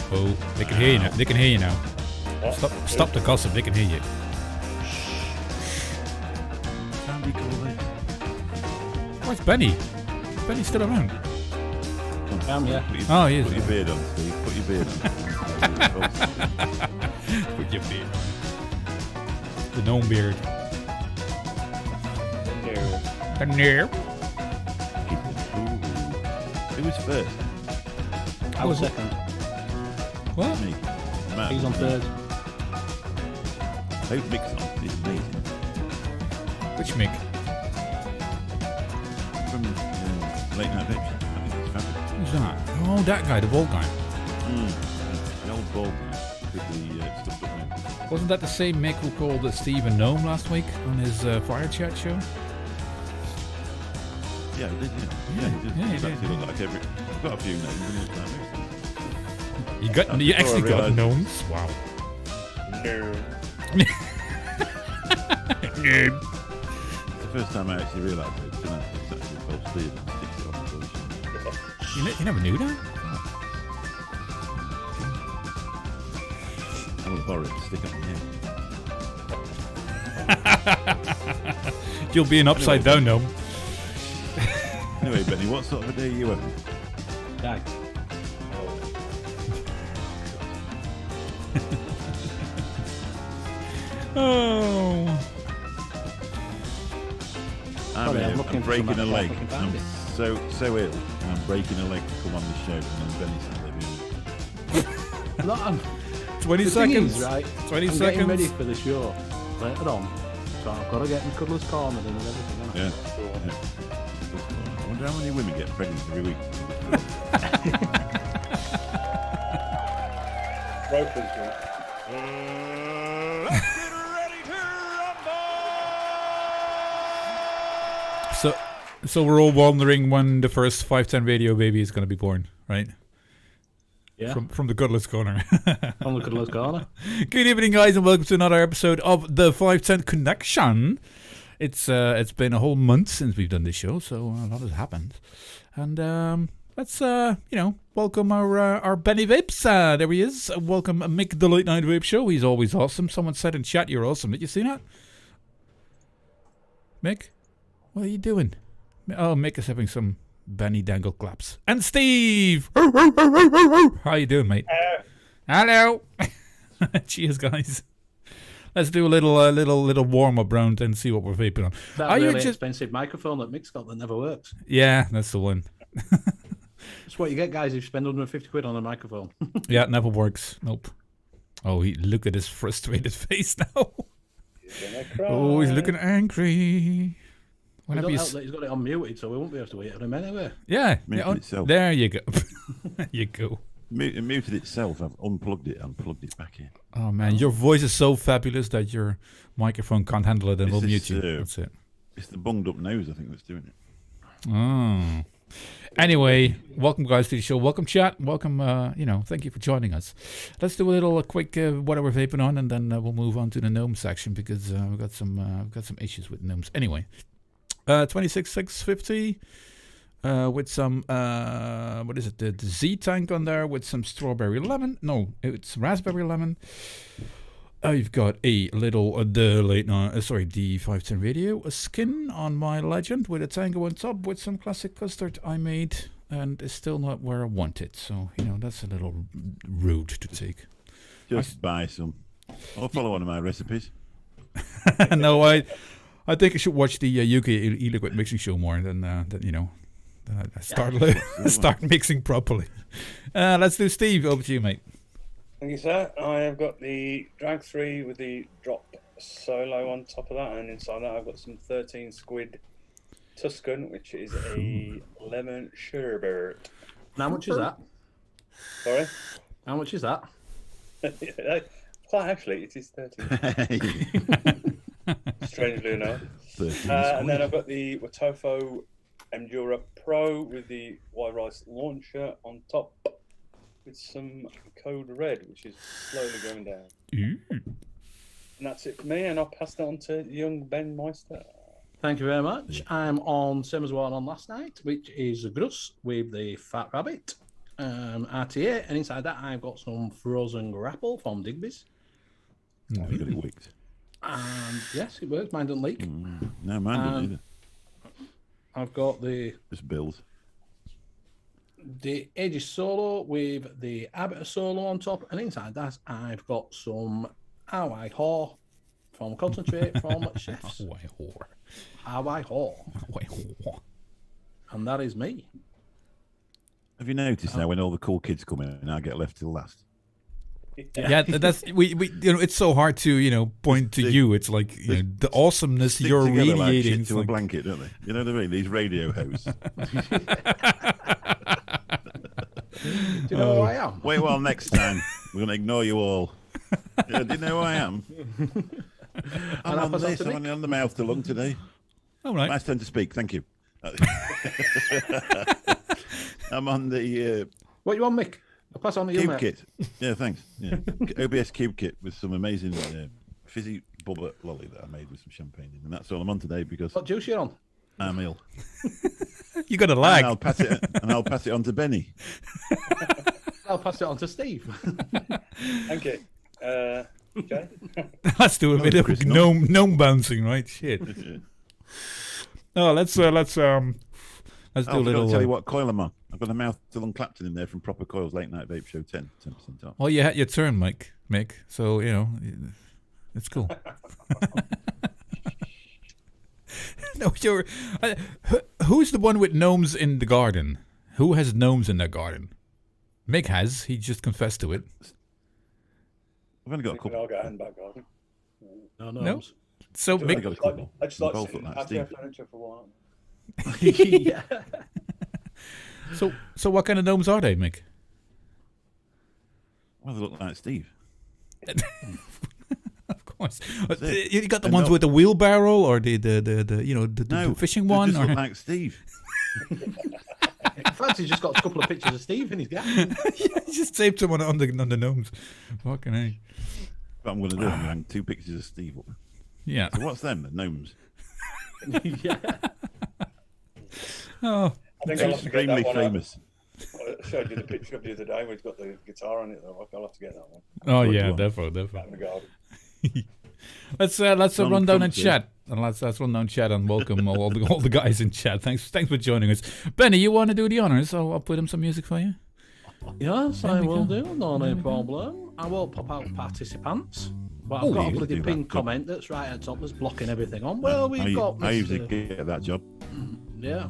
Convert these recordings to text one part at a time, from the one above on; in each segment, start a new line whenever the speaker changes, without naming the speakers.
Oh, they can hear you now. They can hear you now. Stop the gossip. They can hear you.
Can't be cool, mate.
Where's Benny? Benny's still around.
Yeah.
Oh, he is.
Put your beard on, Steve. Put your beard on.
Put your beard on. The gnome beard. The gnome.
Who was first?
I was second.
What?
Me. Matt.
He's on third.
Who's Mick's on? He's amazing.
Which Mick?
From Late Night Vapes. I think it's fabulous.
Who's that? Oh, that guy, the bald guy.
The old bald guy with the stuffed up nose.
Wasn't that the same Mick who called Stephen Gnome last week on his Fire Chat show?
Yeah, he did, yeah. He did.
Yeah, he
He's
did.
actually looked like every... I've got a few names in his time.
You actually got gnomes? Wow.
No.
Gnome.
It's the first time I actually realised that it's actually called Steve and sticks it on the bullshit.
You never knew that?
I will borrow it to stick it on him.
You'll be an upside down gnome.
Anyway, Benny, what sort of a day are you having?
Die.
Oh.
I'm breaking a leg. I'm
it.
so ill. I'm breaking a leg to come on the show, and then Benny's not living.
Not on.
20
The thing
seconds.
is, right,
20
I'm
seconds.
getting ready for the show later on, so I've got to get my cuddlers cornered and everything.
Yeah. I wonder how many women get pregnant every week.
So we're all wondering when the first 510 radio baby is going to be born, right?
Yeah.
From the Godless Corner.
From the cuddlers corner.
Good evening, guys, and welcome to another episode of the 510 Connection. It's been a whole month since we've done this show, so a lot has happened. And let's welcome our BennyVapes. There he is. Welcome Mick the Late Night Vape Show. He's always awesome. Someone said in chat you're awesome. Did you see that? Mick, what are you doing? Oh, Mick is having some Benny dangle claps. And Steve! How you doing, mate? Hello! Cheers, guys. Let's do a little warm-up round and see what we're vaping on.
That really expensive microphone that Mick's got that never works.
Yeah, that's the one.
That's what you get, guys, if you spend 150 quid on a microphone.
Yeah, it never works. Nope. Oh, look at his frustrated face now. Oh, he's looking angry.
He's got it unmuted, so we won't be able to wait on him anyway.
Yeah.
Muted itself.
There you go. There you go.
It muted itself. I've unplugged it and plugged it back in.
Oh, man. Your voice is so fabulous that your microphone can't handle it and will mute you. That's it.
It's the bunged up nose, I think, that's doing it.
Oh. Anyway, welcome, guys, to the show. Welcome, chat. Welcome, thank you for joining us. Let's do a quick what we're vaping on, and then we'll move on to the gnome section because we've got some issues with gnomes. Anyway. 26650 with some what is it, the Z tank on there with some strawberry lemon. No, it's raspberry lemon. I've got a little the the 510 radio a skin on my Legend with a tango on top with some classic custard I made, and it's still not where I want it. So that's a little rude to take.
Just buy some. Or follow one of my recipes.
No, I think I should watch the UK e-liquid mixing show more than I start mixing properly. Let's do Steve. Over to you, mate.
Thank you, sir. I have got the Drag 3 with the drop solo on top of that, and inside that I've got some 13 squid Tuscan, which is a lemon sherbet.
How much is that?
Sorry?
How much is that?
Quite actually, it is 13. Strangely enough. And then I've got the Watofo Endura Pro with the Y-Rice launcher on top with some Code Red, which is slowly going down. And that's it for me, and I'll pass that on to young Ben Meister.
Thank you very much. I'm on same as what on last night, which is a Grus with the Fat Rabbit RTA, and inside that I've got some frozen grapple from Digby's.
You got it wicked.
And yes, it works. Mine doesn't leak.
No, mine doesn't either.
I've got the
Just bills.
The Aegis Solo with the Abbott Solo on top, and inside that I've got some Hawaii Haw from concentrate from chefs. Hawaii Haw. And that is me.
Have you noticed now when all the cool kids come in and I get left till last?
Yeah, that's we it's so hard to point to you. It's like the awesomeness
Stick
you're
together like
radiating
shit to a blanket, don't they? You know what I mean? These radio hosts.
Do you know who I am?
Wait while next time we're going to ignore you all. Do you know who I am? I'm on this. I'm on the mouth to lung today.
All right.
Nice turn to speak. Thank you. I'm on the
What you want, Mick? I'll pass on to you,
Cube
mate.
Kit. Yeah, thanks. Yeah. OBS Cube Kit with some amazing fizzy bubba lolly that I made with some champagne in. And that's all I'm on today because
What juice you on?
I'm ill.
You got a lag.
And I'll pass it on to Benny.
I'll pass it on to Steve.
Thank you. Okay.
Let's do a bit of gnome bouncing, right? Shit. No, let's do a little.
Tell you what coil I'm on. I've got a mouth to Lung Clapton in there from Proper Coils Late Night Vape Show 10% off.
Well, you had your turn, Mick. So it's cool. No, who's the one with gnomes in the garden? Who has gnomes in their garden? Mick has. He just confessed to it.
I've only got a couple.
I'll get hand back garden.
No.
So
I've only
Mick,
got a couple.
I just like
Both
sitting
look like
have
Steve.
furniture for a while.
Yeah.
so what kind of gnomes are they, Mick?
Well, they look like Steve.
Of course.
it.
You got the
They're
ones
not-
with the wheelbarrow, or the
No,
fishing
they
one,
just
or
look like Steve.
In fact, he's just got a couple of pictures of Steve in his gap.
You just taped them on the gnomes. Fucking hey.
What I'm going to do, I'm going to hang 2 pictures of Steve up.
Yeah.
So what's them? The gnomes.
Yeah.
Oh,
I think I'll have to get that
Extremely
one.
famous.
I showed you the picture of the other day where he's got the guitar on it. Though. I'll have to get that one.
oh
Which
yeah,
one?
definitely.
Out in the garden.
Let's
Long
run down and
comfy.
chat, and let's run down and chat and welcome all the guys in chat. Thanks for joining us. Benny, you want to do the honors? So I'll put in some music for you.
Yes,
There
I
we
will
go.
do. Not a problem. I will pop out participants. But
Oh,
I've got
you
a bloody
do that
pinned
job.
comment that's right at the top that's blocking everything on. Well, we've got
I usually
Mr.
get that job.
Yeah.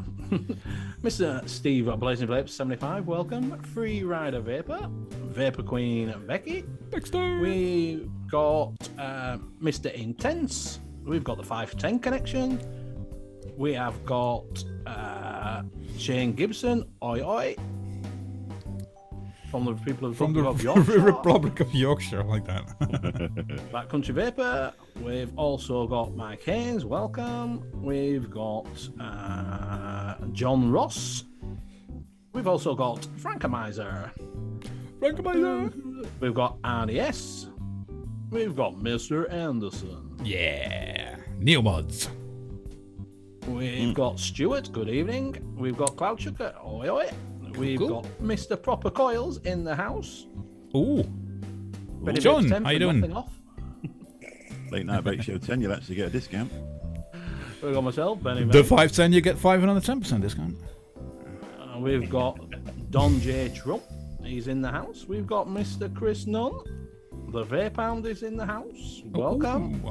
Mr. Steve Blazing Vapes 75, welcome. Free Rider Vapor. Vapor Queen Becky.
Baxter.
We've got Mr. Intense. We've got the 510 connection. We have got Shane Gibson. Oi oi. From the people of
From the
Yorkshire.
Republic of Yorkshire, I like that.
Backcountry Vapor. We've also got Mike Haynes, welcome. We've got John Ross. We've also got Frankomizer. We've got RDS. We've got Mr. Anderson.
Yeah, Neil Mods.
We've got Stuart, good evening. We've got Cloud Sugar, oi oi. We've
Cool.
got Mr. Proper Coils in the house.
Ooh,
Benny
John,
Vapes 10
how you
for
doing?
nothing off.
Late Night Vape Show 10, you'll actually get a discount.
We've got myself, Benny.
The 510, you get 5 another 10% discount.
We've got Don J. Trump. He's in the house. We've got Mr. Chris Nunn. The Vape Hound is in the house. Welcome.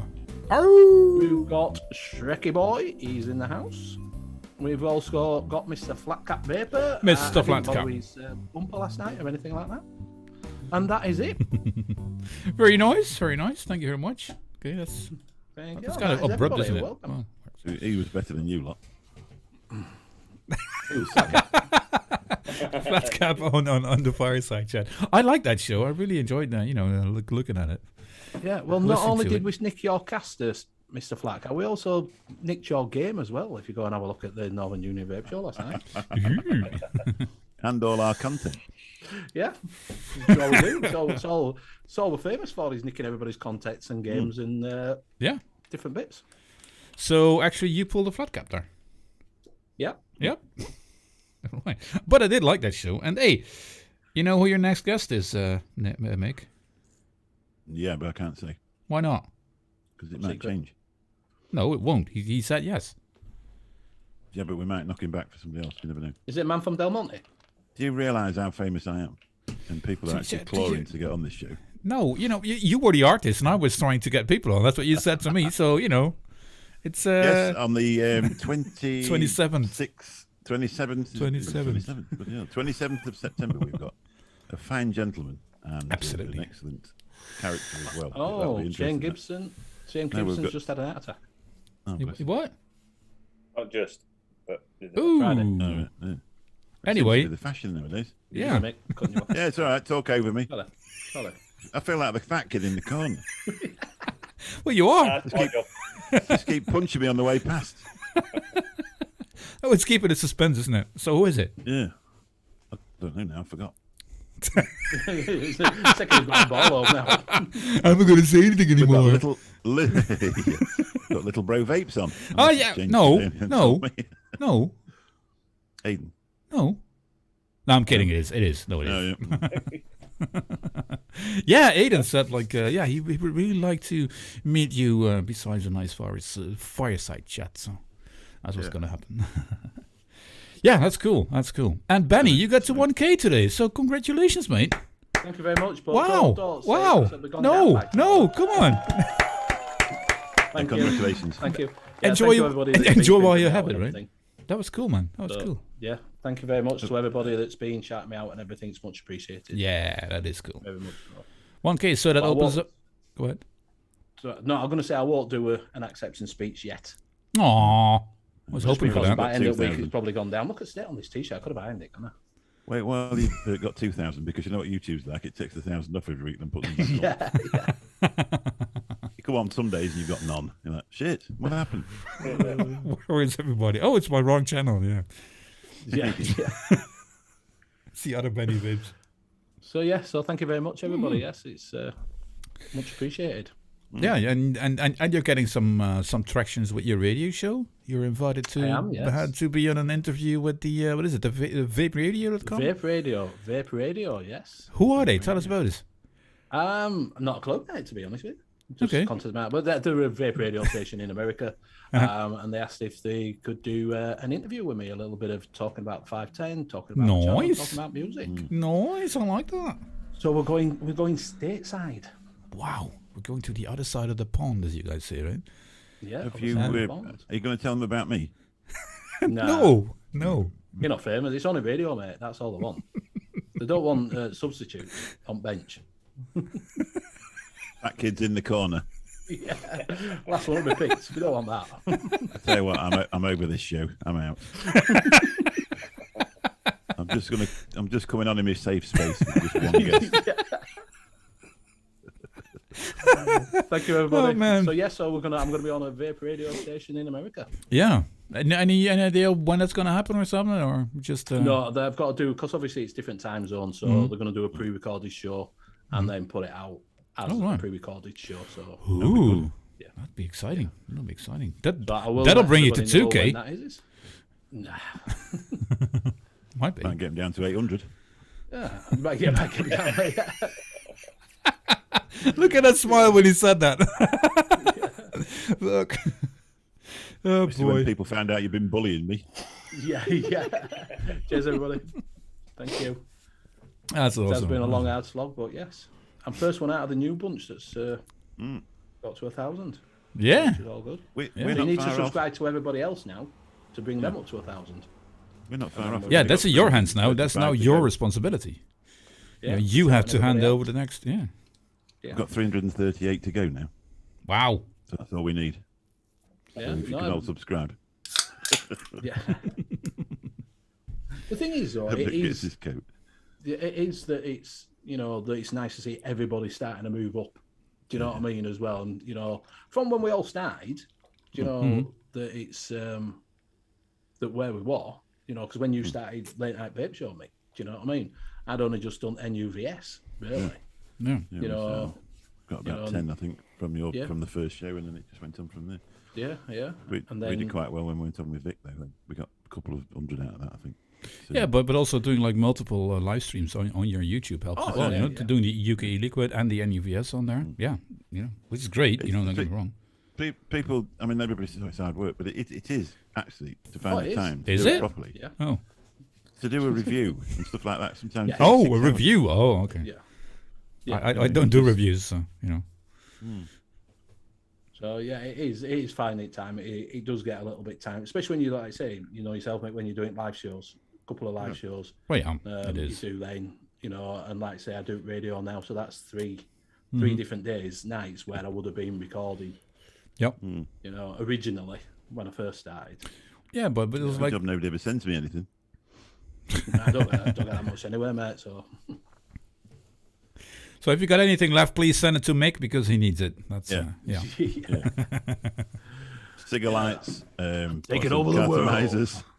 We've got Shrekky Boy. He's in the house. We've also got Mr. Flatcap Vapor.
Mr. Flatcap.
I didn't follow his bumper last night or anything like that. And that is it.
Very nice, very nice. Thank you very much. Okay, that's
Thank you.
kind of
That is
abrupt,
everybody.
isn't it?
Welcome.
Well,
So he was better than you lot.
Flat cap on the fireside chat. I like that show. I really enjoyed that. Looking at it.
Yeah, well, not
Listen
only
to
did
it.
we nick your casters, Mr. Flatcap, we also nicked your game as well, if you go and have a look at the Northern Union Vape Show last night.
And all our content.
Yeah, sure we do. It's all we're famous for is nicking everybody's contacts and games and
Yeah.
different bits.
So actually, you pulled the flat cap there.
Yeah.
Yep. Right. But I did like that show. And hey, you know who your next guest is, Mick?
Yeah, but I can't say.
Why not?
Because it might
Secret.
change.
No, it won't. He said yes.
Yeah, but we might knock him back for somebody else. You never know.
Is it Man from Del Monte?
Do you realise how famous I am? And people are
So-
actually
so-
clawing to get on this show.
No, you were the artist, and I was trying to get people on. That's what you said to me. So it's
Yes, on the 27th. 27th of September, we've got a fine gentleman and
Absolutely.
an excellent character as well.
Oh,
That'll be
Shane
interesting.
Gibson. Shane
No, we've
Gibson's
got-
just had an heart attack.
Oh, bless him.
What?
Not just, but
Ooh.
Friday.
Oh, right, yeah.
Anyway.
Seems to be the fashion nowadays.
Yeah.
Mick, cutting you off.
Yeah, it's all right. Talk over me.
Sorry.
I feel like the fat kid in the corner.
Well, you are.
Just keep punching me on the way past.
Oh, it's keeping it suspense, isn't it? So who is it?
Yeah. I don't know now. I forgot.
Second got ball over now.
I'm not going to say anything
We've got
anymore.
little bro vapes on.
Oh, yeah. No. No. No.
Aiden.
No. No, I'm kidding. It is. No, it is.
Oh, yeah.
Yeah, Aiden said he would really like to meet you besides a nice fireside chat. So that's what's going to happen. Yeah, that's cool. And Benny, you got to 1K today. So congratulations, mate.
Thank you very much. But
Wow.
don't say
Wow.
it, 'cause we've gone down
No,
like
no, come on.
Thank you.
Congratulations.
Thank you.
Enjoy-
thank you everybody that's been
enjoy while
shouting
you
me
have
out
it,
and
right?
everything.
That was cool, man. That was cool.
Yeah, thank you very much to everybody that's been shouting me out and everything. It's much appreciated.
Yeah, that is cool.
Very much.
1K, so that
Well,
opens
what-
up. Go ahead.
So, no, I'm going to say I won't do an acceptance speech yet.
Aww. I was hoping for
Because
that.
by end of the week
2,000.
it's probably gone down. Look at state on this t-shirt. I could have ironed it, couldn't I?
Wait, well, you've got 2,000 because you know what YouTube's like. It takes 1,000 off every week and puts them back on.
Yeah.
You come on some days and you've got none. You're like, shit, what happened?
Where is everybody? Oh, it's my wrong channel. Yeah.
yeah.
It's the other BennyVapes.
So thank you very much, everybody. Yes, it's much appreciated.
Yeah, and you're getting some tractions with your radio show. You're invited to
I am, yes.
to be on an interview with the what is it? The vaperadio.com.
Vape Radio, yes.
Who are they? Tell us about this.
Not a club mate, to be honest with you. Just
Okay.
contacted them out, but they're a vape radio station in America, and they asked if they could do an interview with me, a little bit of talking about 510, talking about the channel,
Nice.
talking about music.
Nice, I like that.
So we're going stateside.
Wow, we're going to the other side of the pond, as you guys say, right?
Yeah.
Have
other
you,
side of the
are
pond.
you going to tell them about me?
Nah,
No.
you're not famous. It's only radio, mate. That's all they want. They don't want substitutes on bench.
That kid's in the corner.
Yeah. Last one will be picked. We don't want that.
I tell you what, I'm over this show. I'm out. I'm just coming on in my safe space with just one guest.
Thank you, everybody.
Oh, man.
So I'm gonna be on a vape radio station in America.
Yeah. Any idea when that's going to happen or something, or just?
No, they've got to do, because obviously it's different time zones, so they're going to do a pre-recorded show and then put it out as
Oh, right.
a pre-recorded show. So
Ooh,
Yeah.
that'd be exciting. That'll be exciting. That'll
let
bring you to
everybody know
2K.
when that is. Nah.
Might be.
Might get him down to 800.
Yeah, I might get back in down.
Look at that smile when he said that. Look. Oh
Especially when
boy.
people found out you've been bullying me.
Yeah. Cheers, everybody. Thank you.
That's awesome.
It has been a long, hard slog, but yes. I'm first one out of the new bunch that's got to 1,000.
Yeah.
Which is all good.
We're
You
not
need to
far off.
subscribe to everybody else now to bring them up to 1,000.
We're not far off.
Yeah,
We've
that's
got
in your hands now.
335
That's now
to
your
go.
responsibility.
Yeah,
You have to hand
everybody
over
else.
the next. Yeah.
Yeah.
We've got 338 to go now.
Wow.
So that's all we need.
Yeah,
So if you can all subscribe.
yeah. The thing is, though,
Everybody
it
gets
is,
his coat.
it is that it's, that it's nice to see everybody starting to move up. Do you know what I mean as well? And, from when we all started, do you know that it's, that where we were, because when you started Late Night Vape Show, Mick, do you know what I mean? I'd only just done NUVS, really.
Yeah.
Yeah, got about 10, I think, from the first show, and then it just went on from there.
Yeah.
We
And then,
did quite well when we went on with Vic, though. We got a couple of hundred out of that, I think. So,
Yeah, but also doing like multiple live streams on your YouTube helps as well.
yeah,
Doing the UK Liquid and the NUVS on there. Yeah, which is great. Don't get me wrong.
People, I mean, everybody says it's hard work, but it is actually to find
it
the
is.
time to
Is
do
it?
it properly.
Yeah.
Oh,
To do a review and stuff like that. Sometimes.
Yeah.
it takes
a
6 hours.
review. Oh, okay.
Yeah.
I don't do reviews, so
So yeah, it is finding time. It does get a little bit time, especially when you, like I say, yourself, Mick, when you're doing live shows, a couple of live shows.
Well, yeah, it is.
You do then, and like I say, I do radio now, so that's three different days, nights where I would have been recording.
Yep.
Originally when I first started.
Yeah, but it was
Good
like
job nobody ever sends me anything.
I don't get that much anyway, mate. So
so. If you got anything left, please send it to Mick because he needs it. That's
Yeah.
yeah.
Cigarettes,
Take it over the world.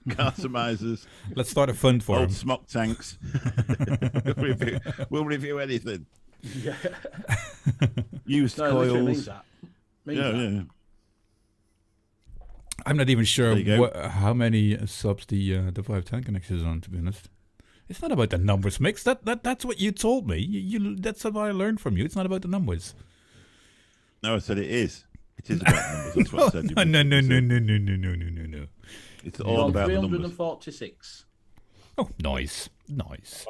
Cartomizers,
Let's start a fund for him.
old smock tanks. We'll review anything.
yeah,
Used
no, it literally means
coils.
that. Means
Yeah,
that.
yeah.
I'm not even sure
There you go.
how many subs the 510 connection is on. To be honest, it's not about the numbers, Mix. That's what you told me. You that's what I learned from you. It's not about the numbers.
No, I said it is. It is about numbers. That's what I said.
No.
It's
You're
all
on
about the numbers.
346.
Oh, nice.
Nice.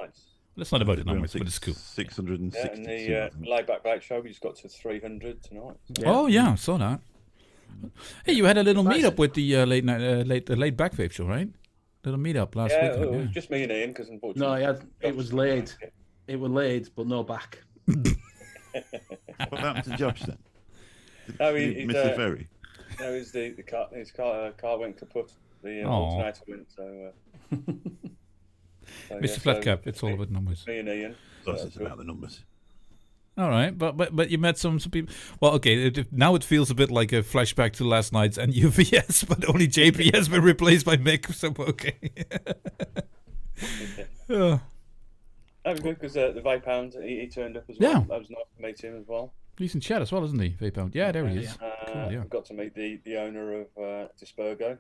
That's not about the
We're on
numbers, but it's cool.
660.
Yeah, and the Layback Vape Show, we just got to 300 tonight.
Oh yeah, I saw that. Hey, you had a little
Nice.
meetup with the late back vape show, right? Little meetup last
Yeah,
weekend.
it was just me and Ian, because unfortunately...
No, it was laid. It was laid, but no back.
What happened to Josh then?
No,
Did he miss the ferry?
No, his car went kaput. The
Aw.
alternator went, so
Mr. Flatcap, it's all about numbers.
Me and Ian.
Plus, it's about the numbers.
All right, but you met some people. Well, okay, now it feels a bit like a flashback to last night's and UVS, but only JP has been replaced by Mick, so okay. Oh,
That was good because the Vape Hound, he turned up as well.
Yeah.
That was nice to meet him as well.
decent chat as well, isn't he, Vape? Yeah, there he is. Cool, yeah.
I got to meet the owner of Dispergo,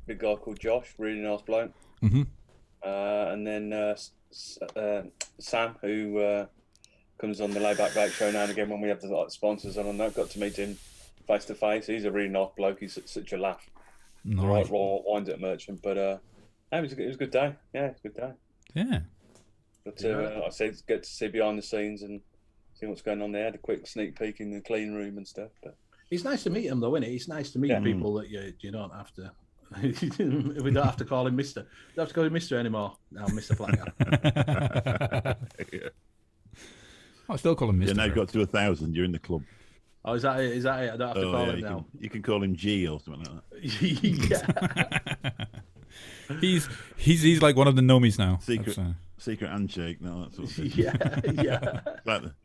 big guy called Josh, really nice bloke.
Mm-hmm.
And then Sam, who comes on the Layback Vape Show now and again when we have the sponsors on that. Got to meet him face to face. He's a really nice bloke. He's such a laugh.
Nice.
Right, raw winds at merchant, but it was a good day. Yeah, it was a good day.
Yeah.
But I said get to see behind the scenes and see what's going on there. Had a quick sneak peek in the clean room and stuff. But
It's nice to meet him, though, isn't it? It's nice to meet people that you don't have to. We don't have to call him Mister. Don't have to call him Mister anymore. Now, Mr. Flacker.
I still call him Mr.
Yeah, now you've got to 1,000. You're in the club.
Oh, is that it? Is that it? I don't have to call him now.
You can call him G or something like that.
Yeah.
He's like one of the Gnomies now.
Secret handshake, no, that sort of thing.
Yeah.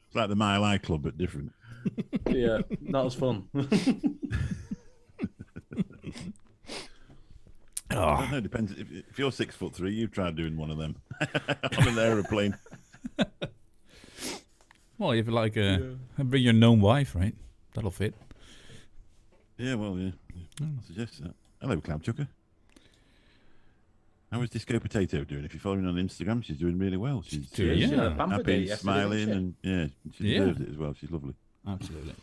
It's like the Mile High Club, but different.
Yeah. Not as fun.
I don't know, depends. If you're 6'3", you've tried doing one of them on an aeroplane.
Well, if you like, bring your gnome wife, right? That'll fit.
Yeah, well, yeah. I suggest that. Hello, Cloud Chucker. How is Disco Potato doing? If you're following on Instagram, she's doing really well. She's
doing,
She had a
yeah.
bumper day
happy,
yesterday,
smiling,
didn't
and she deserves it as well. She's lovely.
Absolutely.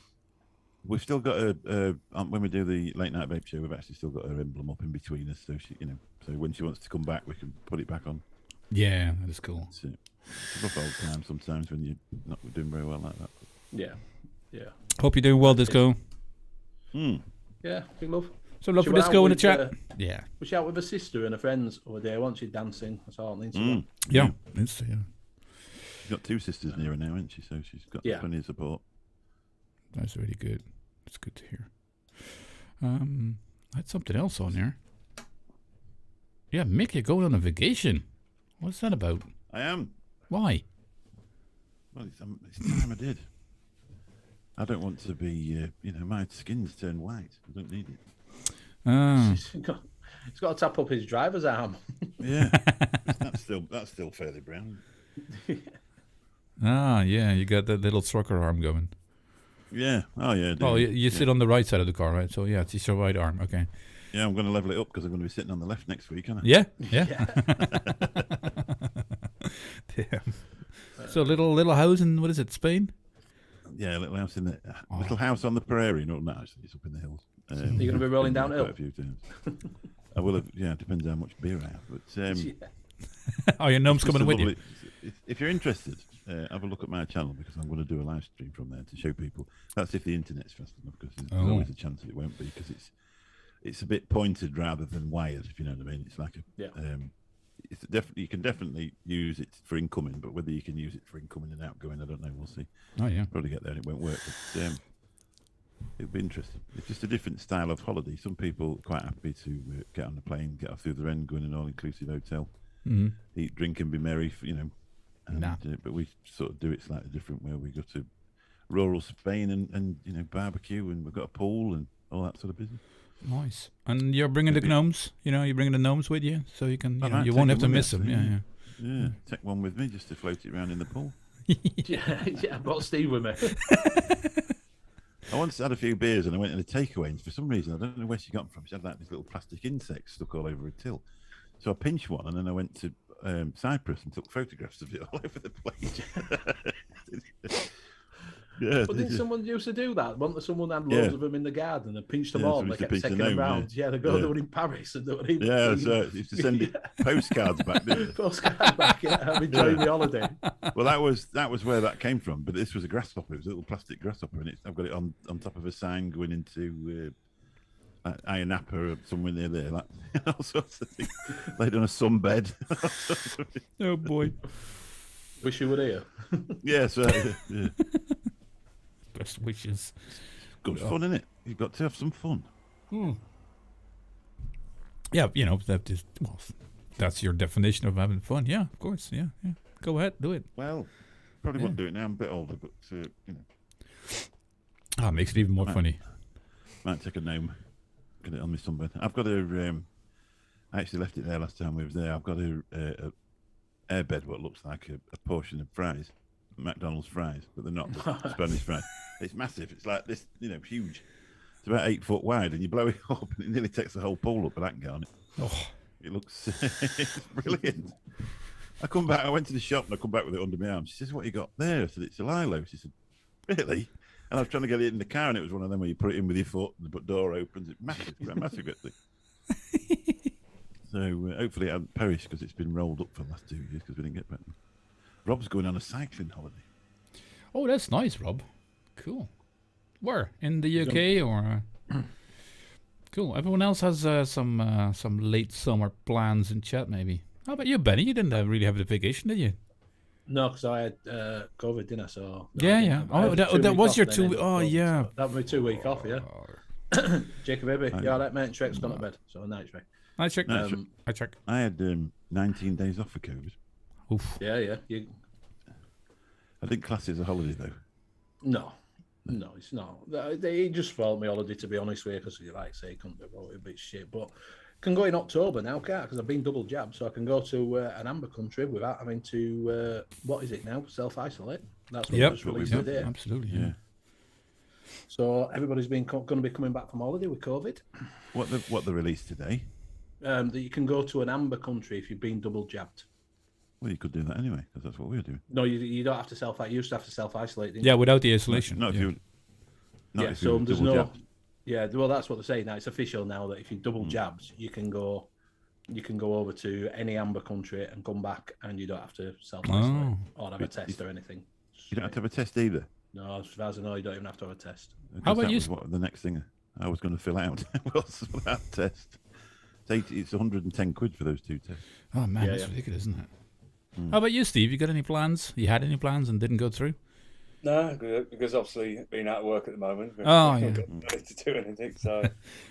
we've still got a when we do the late night vape show, we've actually still got her emblem up in between us, so she, so when she wants to come back, we can put it back on.
Yeah, that is cool.
It's a rough old time sometimes when you're not doing very well like that.
Yeah.
Hope you're doing well, Disco.
Yeah, big love.
So love
She
for
went
Disco
out
in the
with,
chat. Yeah.
Was she out with her sister and her friends over there? Wasn't she dancing? That's all. Yeah.
Yeah. It's, yeah.
She's got 2 sisters near her now, hasn't she? So she's got plenty of support.
That's really good. It's good to hear. I had something else on there. Yeah, Mick, you're going on a vacation. What's that about?
I am.
Why?
Well, it's time I did. I don't want to be, my skin's turned white. I don't need it.
He's got to tap up his driver's arm.
Yeah, that's still fairly brown.
Yeah, you got that little trucker arm going.
Yeah. Oh, yeah.
Oh, you sit on the right side of the car, right? So, yeah, it's your right arm. Okay.
Yeah, I'm going to level it up because I'm going to be sitting on the left next week, aren't I?
Yeah. Damn. So, little house in, what is it, Spain?
Yeah, little house in the little house on the prairie. No, actually, it's up in the hills.
You're going to be rolling downhill?
Quite a few times. I will have. Yeah, it depends how much beer I have. But
Oh, your gnome's coming with you.
If you're interested, have a look at my channel because I'm going to do a live stream from there to show people. That's if the internet's fast enough, because there's always a chance that it won't be, because it's a bit pointed rather than wired, if you know what I mean. It's like it's definitely, you can definitely use it for incoming, but whether you can use it for incoming and outgoing, I don't know. We'll see.
Oh yeah,
probably get there and it won't work. But it'll be interesting. It's just a different style of holiday. Some people are quite happy to get on the plane, get off through the end, go in an all-inclusive hotel, eat, drink, and be merry. But we sort of do it slightly different, where we go to rural Spain and barbecue, and we've got a pool and all that sort of business.
Nice. And you're bringing the gnomes. You're bringing the gnomes with you, so you can. You won't have to miss them. Yeah.
Take one with me just to float it around in the pool.
yeah, I brought Steve with me.
I once had a few beers and I went in a takeaway, and for some reason, I don't know where she got them from, she had like these little plastic insects stuck all over her till. So I pinched one, and then I went to Cyprus and took photographs of it all over the place. Yeah,
but didn't someone used to do that? Wasn't there someone had loads of them in the garden and pinched them all, and they kept taking them round? Yeah, they go do it in Paris and do it in...
Yeah, so you used to send postcards back, didn't you?
Postcards back, I'm enjoying the holiday.
Well, that was where that came from, but this was a grasshopper. It was a little plastic grasshopper, and I've got it on top of a sign going into Iron Napa or somewhere near there, like all sorts of things. Laid on a sunbed.
Oh boy!
Wish you were here.
Yeah, so yeah.
Best wishes.
Good fun, isn't it? You've got to have some fun.
Yeah, that's your definition of having fun. Yeah, of course. Yeah. Go ahead, do it.
Well, probably won't do it now. I'm a bit older, but
it makes it even more funny.
Might take a gnome, get it on my sunbed. I've got I actually left it there last time we was there. I've got a airbed, what looks like a portion of fries, McDonald's fries, but they're not Spanish fries. It's massive. It's like this, huge. It's about 8 foot wide, and you blow it up, and it nearly takes the whole pool up, but that can go on it. Oh, it looks it's brilliant. I went to the shop, and I come back with it under my arm. She says, "What you got there?" I said, "It's a lilo." She said, "Really?" And I was trying to get it in the car, and it was one of them where you put it in with your foot, and the door opens. It's massive, massive thing. So hopefully it hasn't perished, because it's been rolled up for the last 2 years because we didn't get back. Rob's going on a cycling holiday.
Oh, that's nice, Rob. Cool. Where? In the UK or? Cool. Everyone else has some late summer plans in chat, maybe. How about you, Benny? You didn't really have a vacation, did you?
No, because I had COVID, didn't I? So
yeah. Oh, that was your 2 week. Oh, yeah.
So that was my 2 week off. Yeah. Jacob, baby, you all right, mate? Shrek's gone to bed, so night, Shrek.
Night, Shrek. I
had 19 days off for COVID.
Oof.
Yeah.
I think class is a holiday though.
No, it's not. They just followed me holiday, to be honest with you, because you like say couldn't be a bit shit, but can go in October now, can't? Because I've been double jabbed, so I can go to an amber country without having to what is it now? Self-isolate. That's what just released today.
Absolutely, yeah.
So everybody's going to be coming back from holiday with COVID.
What the release today?
That you can go to an amber country if you've been double jabbed.
Well, you could do that anyway, because that's what we're doing.
No, you don't have to you used to have to self-isolate, didn't
you? Yeah, without the isolation.
No, Not if
so
you're
there's
double
no.
jabbed.
Yeah, well, that's what they're saying now. It's official now that if you double jabs, you can go over to any amber country and come back, and you don't have to self-isolate or have a test or anything.
You don't have to have a test either.
No, as far as I know, you don't even have to have a test.
How about
that
you?
was what the next thing I was going to fill out was that test. It's 110 quid for those 2 tests.
Oh man, that's ridiculous, isn't it? How about you, Steve? You got any plans? You had any plans and didn't go through?
No, because obviously being out of work at the moment,
Oh,
we've
yeah.
got no to do anything. So,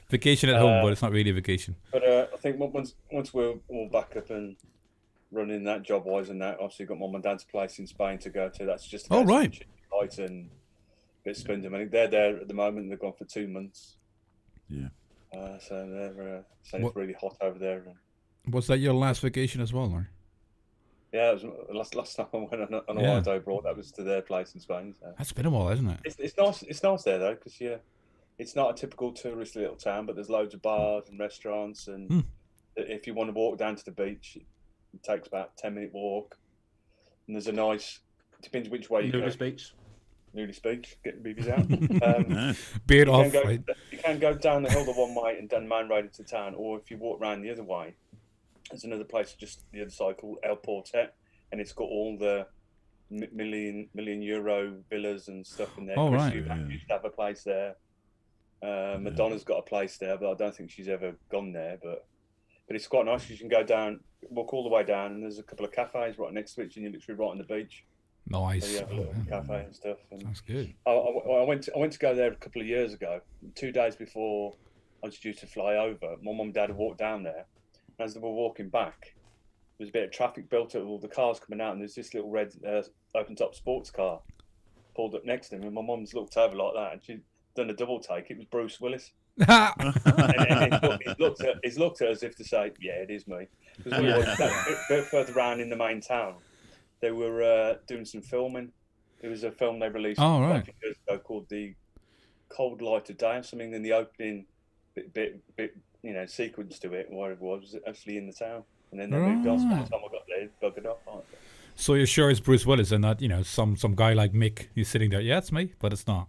Vacation at home, but it's not really a vacation.
but I think once we're all back up and running that job wise and that, obviously got mum and dad's place in Spain to go to. That's just
Oh, right.
Light and a bit spending money. They're there at the moment. They've gone for 2 months.
Yeah.
So they're saying it's really hot over there. And,
Was that your last vacation as well, or?
yeah, it was last time I went on a holiday abroad. That was to their place in Spain. So.
That's been a while, isn't it?
It's nice. It's nice there though, because it's not a typical tourist little town, but there's loads of bars and restaurants. And if you want to walk down to the beach, it takes about a 10-minute walk. And there's a nice. Depends which way you go. Nudist beach. Get the BBs out.
Beard off. Right?
You can go down the hill the one way and down the main road into town, or if you walk around the other way, there's another place just the other side called El Portet, and it's got all the million euro villas and stuff in there.
Oh, right.
Used to have a place there. Madonna's got a place there, but I don't think she's ever gone there. But it's quite nice. You can go down, walk all the way down, and there's a couple of cafes right next to it, and you're literally right on the beach.
Nice.
So you have a little cafe and stuff. And
that's good.
I went to go there a couple of years ago. 2 days before I was due to fly over, my mum and dad had walked down there. And as they were walking back, there was a bit of traffic built up, all the cars coming out, and there's this little red open-top sports car pulled up next to him, and my mum's looked over like that, and she'd done a double take. It was Bruce Willis. and he's looked at us as if to say, yeah, it is me. Because a bit further around in the main town, they were doing some filming. It was a film they released a few years ago called The Cold Light of Day or something. In the opening bit sequence to it, where it was actually in the town. And then they moved on. So by the time I got there, buggered off.
So you're sure it's Bruce Willis and not, some guy like Mick? He's sitting there. Yeah, it's me, but it's not.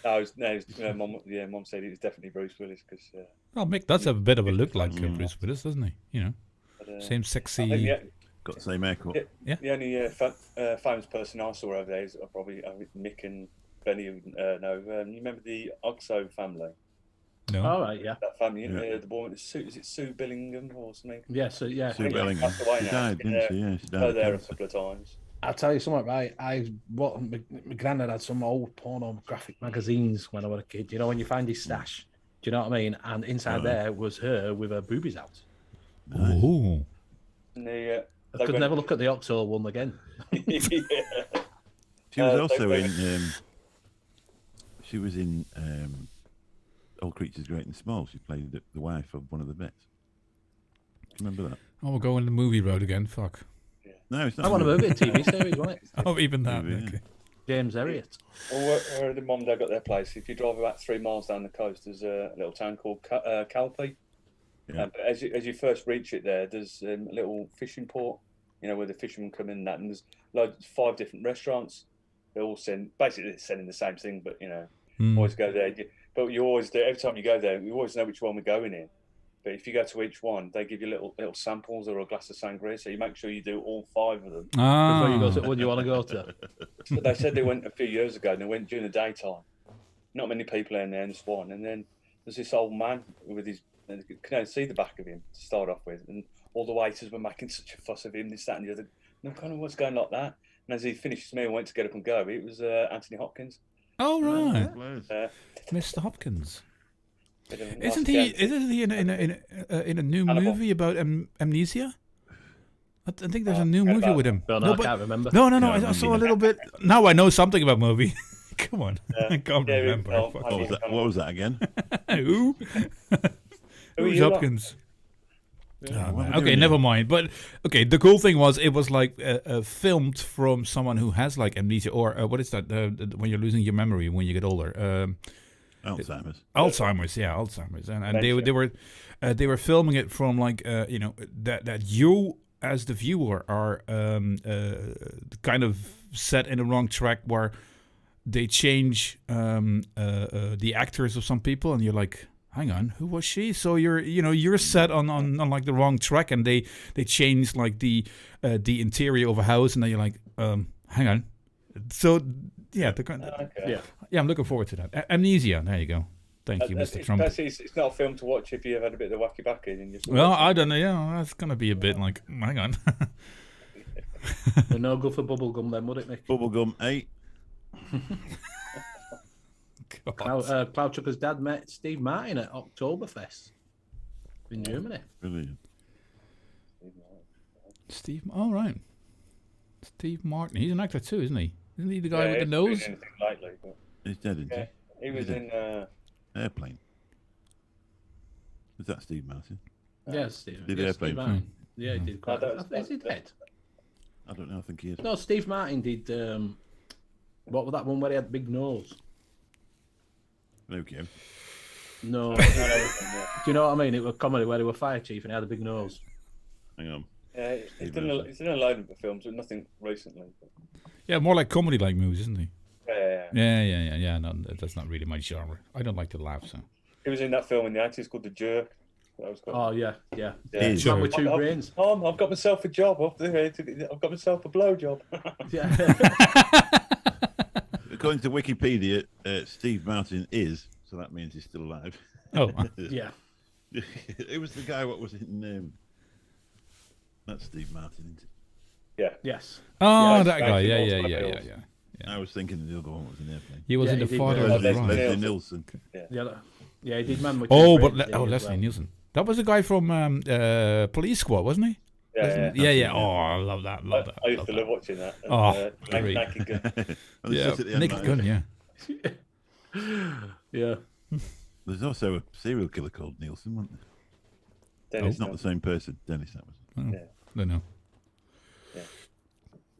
Mum said it was definitely Bruce Willis because.
Well, Mick does have a bit of a look like Bruce Willis, doesn't he?
But,
same sexy.
Got the same haircut.
Yeah. The only famous person I saw over there is probably Mick and Benny know. You remember the Oxo family?
No.
All right, yeah.
That family, the woman is Sue Billingham or something?
Yeah, Sue
Billingham. She died, didn't she? Yeah, she died.
There a couple of times.
I'll tell you something, right? My granddad had some old pornographic magazines when I was a kid. When you find his stash, do you know what I mean? And inside there was her with her boobies out.
Nice.
Ooh.
And
I could never look at the Oxo one again.
She was also in. She was in All Creatures Great and Small. She played the wife of one of the vets. Do you remember that?
Oh, we're going the movie road again. Fuck.
Yeah.
No, it's not.
I want a movie, a TV series, wasn't it?
Oh, even that.
Movie,
Okay.
James Herriot.
Well, where the mum and dad got their place, if you drive about 3 miles down the coast, there's a little town called Calpe.
Yeah.
But as you first reach it there's a little fishing port, where the fishermen come in and there's 5 different restaurants. They're all selling the same thing, but, always go there. But you always do, every time you go there, you always know which one we're going in. But if you go to each one, they give you little samples or a glass of sangria, so you make sure you do all 5 of them.
Before you go to one you want to go to.
But they said they went a few years ago, and they went during the daytime. Not many people in there, and just one. And then there's this old man with his, you can only see the back of him to start off with, and all the waiters were making such a fuss of him, this, that, and the other. No, kind of what's going like that. And as he finished his meal and went to get up and go, it was Anthony Hopkins.
Oh, right.
Nice.
Mr. Hopkins. Isn't he in a new movie about amnesia? I think there's a new movie with him.
No, I can't remember.
No. I saw a little bit. Now I know something about movie. Come on, I can't remember.
What was that again?
Who? Who's
you
Hopkins?
Yeah, what are we
Okay,
doing
never
here?
mind. But okay, the cool thing was it was like filmed from someone who has like amnesia or what is that? When you're losing your memory when you get older.
Alzheimer's.
Alzheimer's, and they were filming it from like that you as the viewer are kind of set in the wrong track where they change the actors of some people, and you're like, hang on, who was she? So you're set on like the wrong track, and they change like the interior of a house, and then you're like, hang on. So yeah, yeah, I'm looking forward to that. Amnesia, there you go. Thank you, Mr. Trump.
It's not a film to watch if you've had a bit of the wacky back in. And just
well, I don't know. Yeah, that's gonna be a bit like, hang on.
No good for bubblegum then, would it, Mick?
Bubblegum 8.
Cloud Chucker's dad met Steve Martin at Oktoberfest in Germany.
Brilliant.
Steve, all right. Steve Martin. He's an actor too, isn't he? Isn't he the guy with the nose?
Lightly, but...
He's dead, isn't he?
He was in...
Airplane. Was that Steve Martin?
Yeah, Steve.
Did
yeah,
Airplane?
Steve Martin. Yeah, he did. Is he dead?
I don't know. I think he is.
No, Steve Martin did. What was that one where he had big nose?
Okay.
No. Do you know what I mean? It was a comedy where he was fire chief and he had a big nose.
Hang on.
Yeah, he's done a load of films, but nothing recently.
Yeah, more like comedy-like movies, isn't he?
Yeah.
Yeah. No, that's not really my genre. I don't like to laugh, so.
He was in that film in the 80s called The Jerk. That was
Oh yeah.
Sure.
Man with two brains.
Tom, I've got myself a job. I've got myself a blowjob.
Yeah.
According to Wikipedia, Steve Martin is, so that means he's still alive.
Oh.
Yeah.
It was the guy. What was it? That's Steve Martin, isn't it?
Yeah.
Yes.
Oh,
Yeah,
that guy.
Matthew
Yeah.
Mills.
I was thinking the other one was an Airplane.
He was
Yeah,
in The
he did,
Father of
Leslie
Bride.
Leslie Nielsen.
Yeah, he did Man with Two
Oh,
Brains,
but
didn't he, as
Leslie
well?
Nielsen. That was the guy from Police Squad, wasn't he?
Yeah.
Oh, I love that.
I used to love watching that. And,
Oh, great.
Naked Gun.
Well, it's just at the end,
Naked
mate.
Gun, yeah.
Yeah.
There's also a serial killer called Nielsen, wasn't there?
Dennis
It's not the same person. Dennis, that was.
Oh,
Yeah.
I don't know.
Yeah.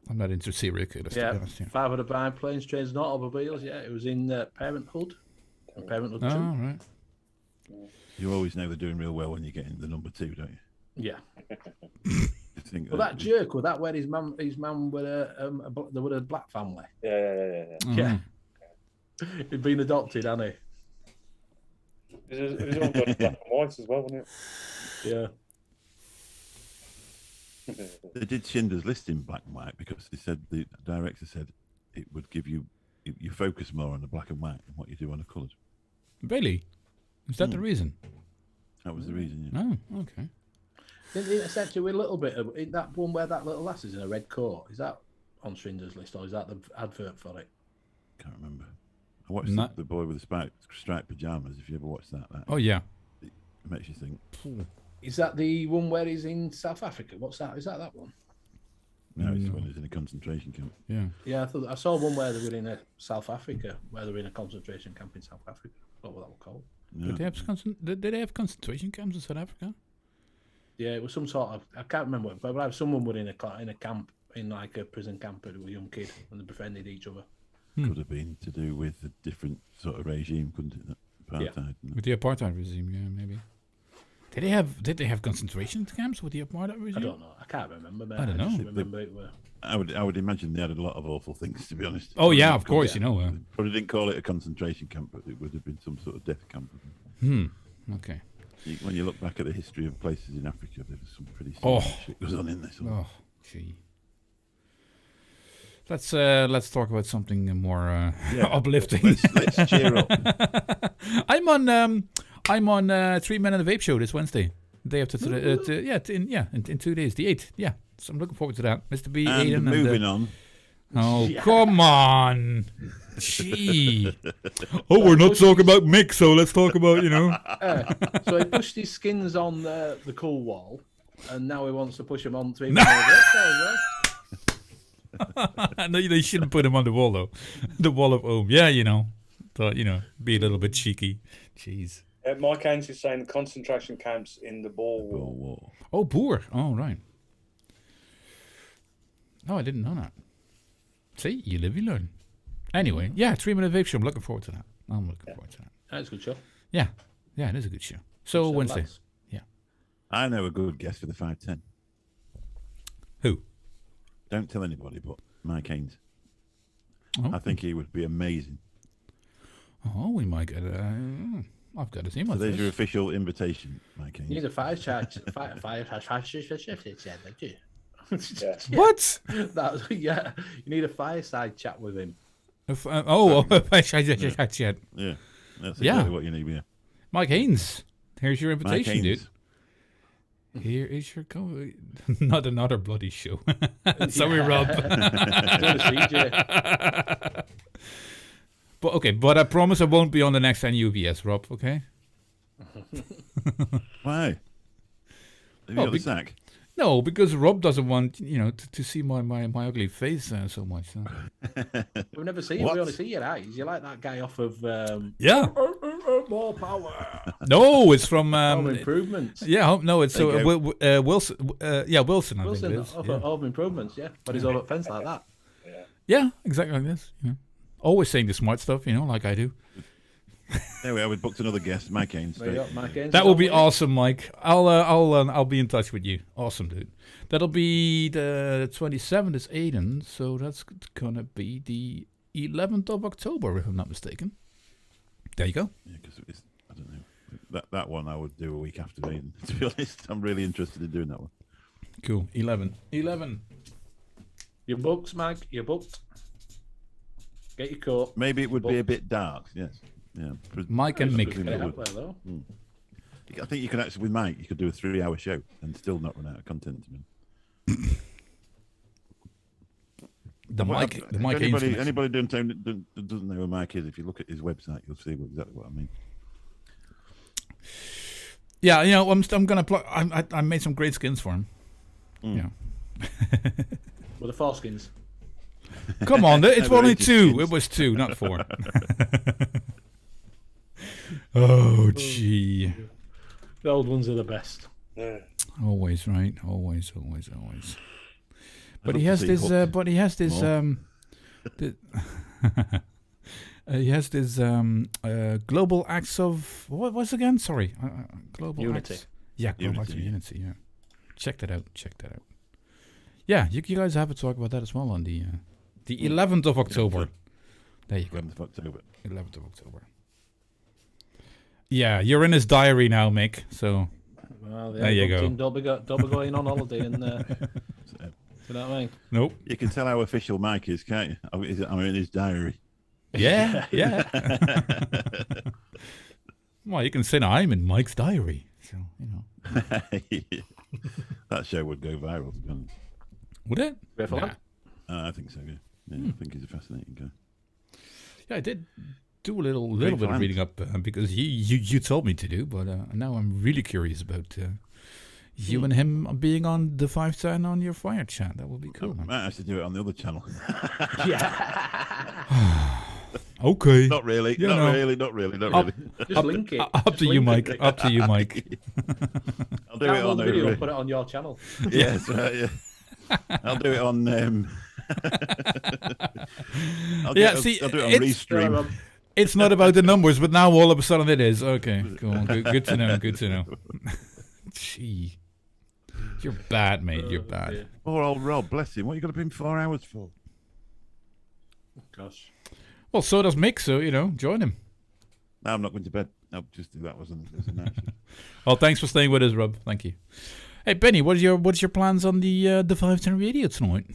I'm not into serial killers, to
Yeah.
be honest. Yeah.
500 Planes, Trains, and Automobiles. Yeah, it was in Parenthood. And Parenthood 2.
Oh, right.
You always know they're doing real well when you get in the number 2, don't you?
Yeah.
You think
Well, that jerk, was that where his mum with a black family?
Yeah.
Yeah. He'd been adopted, hadn't
It was all done in black and white as well, wasn't
he? Yeah.
They did Schindler's List in black and white because they said the director said it would give you focus more on the black and white than what you do on the coloured.
Really? Is that the reason?
That was the reason. Yeah.
Oh, okay.
Didn't it essentially with a little bit of that one where that little lass is in a red coat? Is that on Schindler's List or is that the advert for it?
Can't remember. I watched the boy with the striped pajamas. If you ever watched that,
Oh yeah.
It makes you think.
Is that the one where he's in South Africa? What's that? Is that one?
No, it's when he's in a concentration camp.
Yeah.
Yeah, I saw one where they were in South Africa, where they were in a concentration camp in South Africa. I forgot what that was called.
No.
Did they have concentration camps in South Africa?
Yeah, it was some sort of, I can't remember, but someone were in a camp, in like a prison camp with a young kid, and they befriended each other.
Could have been to do with a different sort of regime, couldn't it? Apartheid.
With the apartheid regime, yeah, maybe. Did they have concentration camps with the apartheid regime?
I don't know. I can't remember. Man.
I don't know.
just remember it were.
I would imagine they had a lot of awful things, to be honest.
Oh yeah, of course, you know.
Probably didn't call it a concentration camp, but it would have been some sort of death camp.
Okay.
When you look back at the history of places in Africa, there's some pretty serious shit goes on in this.
Oh, gee. Let's talk about something more uplifting.
Let's cheer up.
I'm on 3 Men and a Vape Show this Wednesday. Day after in 2 days, the 8th. Yeah, so I'm looking forward to that. Mr. B,
And
Aiden,
moving on.
Oh, come on. Gee. Oh, we're not talking about Mick, so let's talk about,
So he pushed his skins on the cool wall, and now he wants to push them on 3 Men and a Vape Show as well.
No, they shouldn't put him on the wall, though. The wall of Ohm. Yeah, thought, be a little bit cheeky. Jeez.
Mike Haynes is saying concentration camps in the Boer War.
War.
Oh, Boer. Oh, right. No, I didn't know that. See, you live, you learn. Anyway, 3 Minute Vape Show. I'm looking forward to that. I'm looking forward to that.
That's a good show.
Yeah, it is a good show. So, Wednesday.
Lads.
Yeah.
I know a good guest for the 510.
Who?
Don't tell anybody, but Mike Haynes.
Oh.
I think he would be amazing.
Oh, we might get I've got to see
So
my
there's your official invitation, Mike Haynes.
You need a fireside chat.
Yeah.
What?
That's yeah. You need a fireside chat with him.
Chat.
Yeah, that's
Yeah.
exactly what you need. Yeah,
Mike Haynes, here's your
Mike
invitation, dude.
Haynes.
Here is your go. Not another bloody show. Sorry, Rob.
Doing a CJ.
But I promise I won't be on the next NUVS, Rob. Okay.
Why? Have you got the sack?
No, because Rob doesn't want to see my ugly face so much. So.
We've never seen you. We only see your eyes. You're like that guy off of
Yeah.
More Power.
No, it's from
Home Improvements.
Yeah, no, it's
There you
Wilson. Wilson. I think
Wilson,
it is.
off
Yeah.
of Home Improvements, yeah. But he's over at fence like that.
Yeah, exactly like this. Always saying the smart stuff, like I do.
There we are. We booked another guest, Mike Haynes.
There you go, Mike Haynes.
That will be awesome, Mike. I'll be in touch with you. Awesome, dude. That'll be the 27th is Aiden, so that's gonna be the 11th of October, if I'm not mistaken. There you go.
Yeah, because I don't know. That one I would do a week after Aiden. To be honest, I'm really interested in doing that one.
Cool. 11.
Your books, Mike. You're booked. Get your coat.
Maybe it would be a bit dark. Yes. Yeah.
Mike and Mick.
Get it out there, though.
I think you could actually, with Mike, you could do a 3-hour show and still not run out of content.
The Mike Haynes connection.
Anybody doing time that doesn't know who Mike is, if you look at his website, you'll see exactly what I mean.
Yeah, I'm gonna plug. I made some great skins for him. Yeah.
With the foreskins.
Come on, it's only
Outrageous
2.
skins.
It was 2, not 4. Oh, gee.
The old ones are the best.
Yeah.
Always, right? Always. But
I'd
he
love
has
to see
this.
Hooked
But he has this.
more.
He has this global acts of what was it again? Sorry, global
Unity.
acts. Yeah, global acts of
Unity,
unity. Yeah, check that out. Yeah, you guys have a talk about that as well on the 11th of October. There you go.
11th of October.
11th of October. Yeah, you're in his diary now, Mick. So
Well,
there you go.
Double going on holiday and. You know what I mean?
Nope.
You can tell how official Mike is, can't you? I'm in his diary.
Yeah. Well, you can say I'm in Mike's diary. So
That show would go viral, to be honest.
Would it?
Careful,
Nah.
lad.
I think so, yeah. I think he's a fascinating guy.
Yeah, I did do a little
Great
bit of
fans.
reading up because you told me to do, but now I'm really curious about you and him being on the 510 on your fire chat. That would be cool.
I
Man.
might have to do it on the other channel.
Okay.
Not really.
You
Not
know.
really. Not really. Not
Up-
really.
Just link it.
Up
Just
to you,
link
Mike.
it.
Up to you, Mike.
I'll do it
Download
on
the video
over.
and put it on your channel.
Yes, right, yeah. I'll do it on. I'll do it on Restream.
It's not about the numbers, but now all of a sudden it is. Okay, cool. Good to know. Good to know. Gee. You're bad, mate. You're bad.
dear.
Poor old Rob, bless him. What are you going to pay him 4 hours for?
Gosh.
Well, so does Mick, so, join him.
No, I'm not going to bed. I'll just do that as an action.
Well, thanks for staying with us, Rob. Thank you. Hey, Benny, what's your plans on the 510 radio tonight?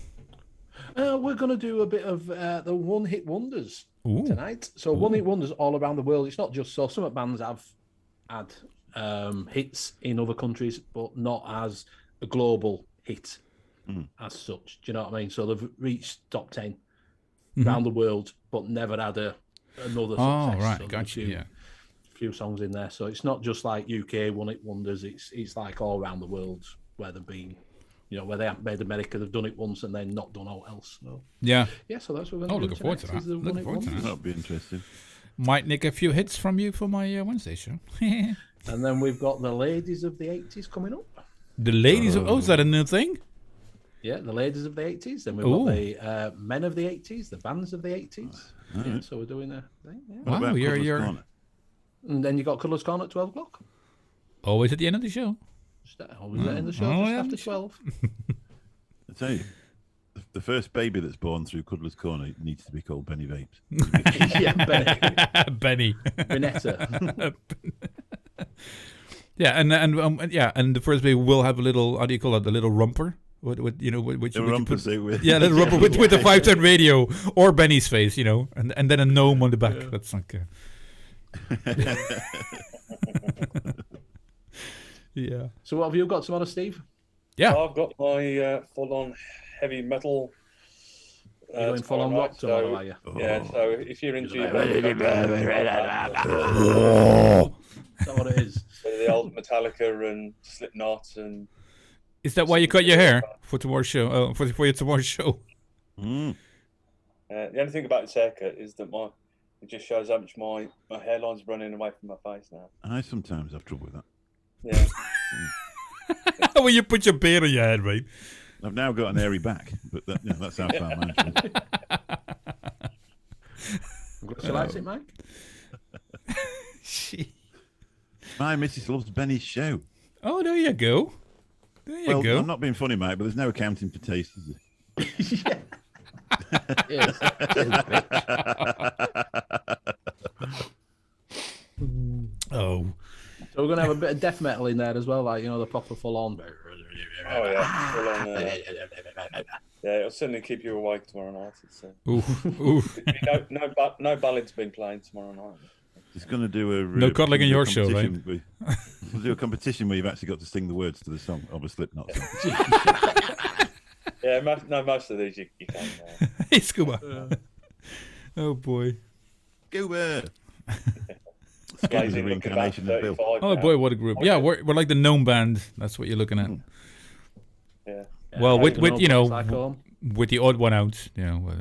We're going to do a bit of the one-hit wonders
Ooh.
tonight. So one-hit wonders all around the world. It's not just so some bands have had hits in other countries, but not as a global hit as such. Do you know what I mean? So they've reached top 10 around the world, but never had another success.
Oh, right.
So
Gotcha.
there's
Yeah.
a few songs in there. So it's not just like UK one-hit wonders. It's like all around the world where they've been. Where they haven't made America, they've done it once and then not done all else. So,
Yeah.
so that's what we're going to do
looking forward to
tonight,
that.
is the
Looking forward to
one-hit
that.
That'll be interesting.
Might nick a few hits from you for my Wednesday show.
And then we've got the ladies of the 80s coming up.
The ladies of... Oh, is that a new thing?
Yeah, the ladies of the 80s. Then we've
Ooh.
got the men of the 80s, the bands of the 80s.
All
Yeah,
right.
so we're doing a thing. Yeah.
What
Wow,
about
you're-
Cuddler's Corner?
And then you got Cuddler's Corner at 12 o'clock.
Always at the end of the show.
Always in the show
Oh,
just
yeah.
after 12.
I tell you, The first baby that's born through Cuddler's Corner needs to be called BennyVapes.
Yeah,
Benny.
Benetta.
Yeah, and the first baby will have a little. How do you call it? A little rumper. Which
The rumper suit with.
yeah, little rumper with the 510 radio or Benny's face, and then a gnome on the back. That's like. Yeah.
So what have you got tomorrow, Steve?
Yeah.
I've got my full-on heavy metal.
You're going full-on rock tomorrow, are you?
Yeah. So if you're into
Is that what it is?
the old Metallica and Slipknot and.
Is that why you cut your hair for tomorrow's show? Oh, for your tomorrow's show.
Mm.
The only thing about this haircut is that it just shows how much my hairline's running away from my face now.
I sometimes have trouble with that.
Yeah.
When you put your beard on your head, right?
I've now got an airy back, but that's how far I'm managing.
She likes it, Mike?
My missus loves Benny's show.
Oh, there you go. There you go.
I'm not being funny, mate, but there's no accounting for taste, is there?
Yes.
Oh.
So we're going to have a bit of death metal in there as well, like, the proper full-on.
Oh yeah. Full-on, yeah, it'll certainly keep you awake tomorrow night. It's, no ballads being played tomorrow night.
He's going to do a
no cuddling in your show, right?
We'll do a competition where you've actually got to sing the words to the song of a Slipknot song.
Yeah, most of these you can't.
Hey, Scuba. Oh boy.
Scuba.
Scuba's
a reincarnation of Bill.
Oh boy, what a group! Yeah, we're like the gnome band. That's what you're looking at.
Yeah.
Well, with
Psycho.
with the odd one out, Oh,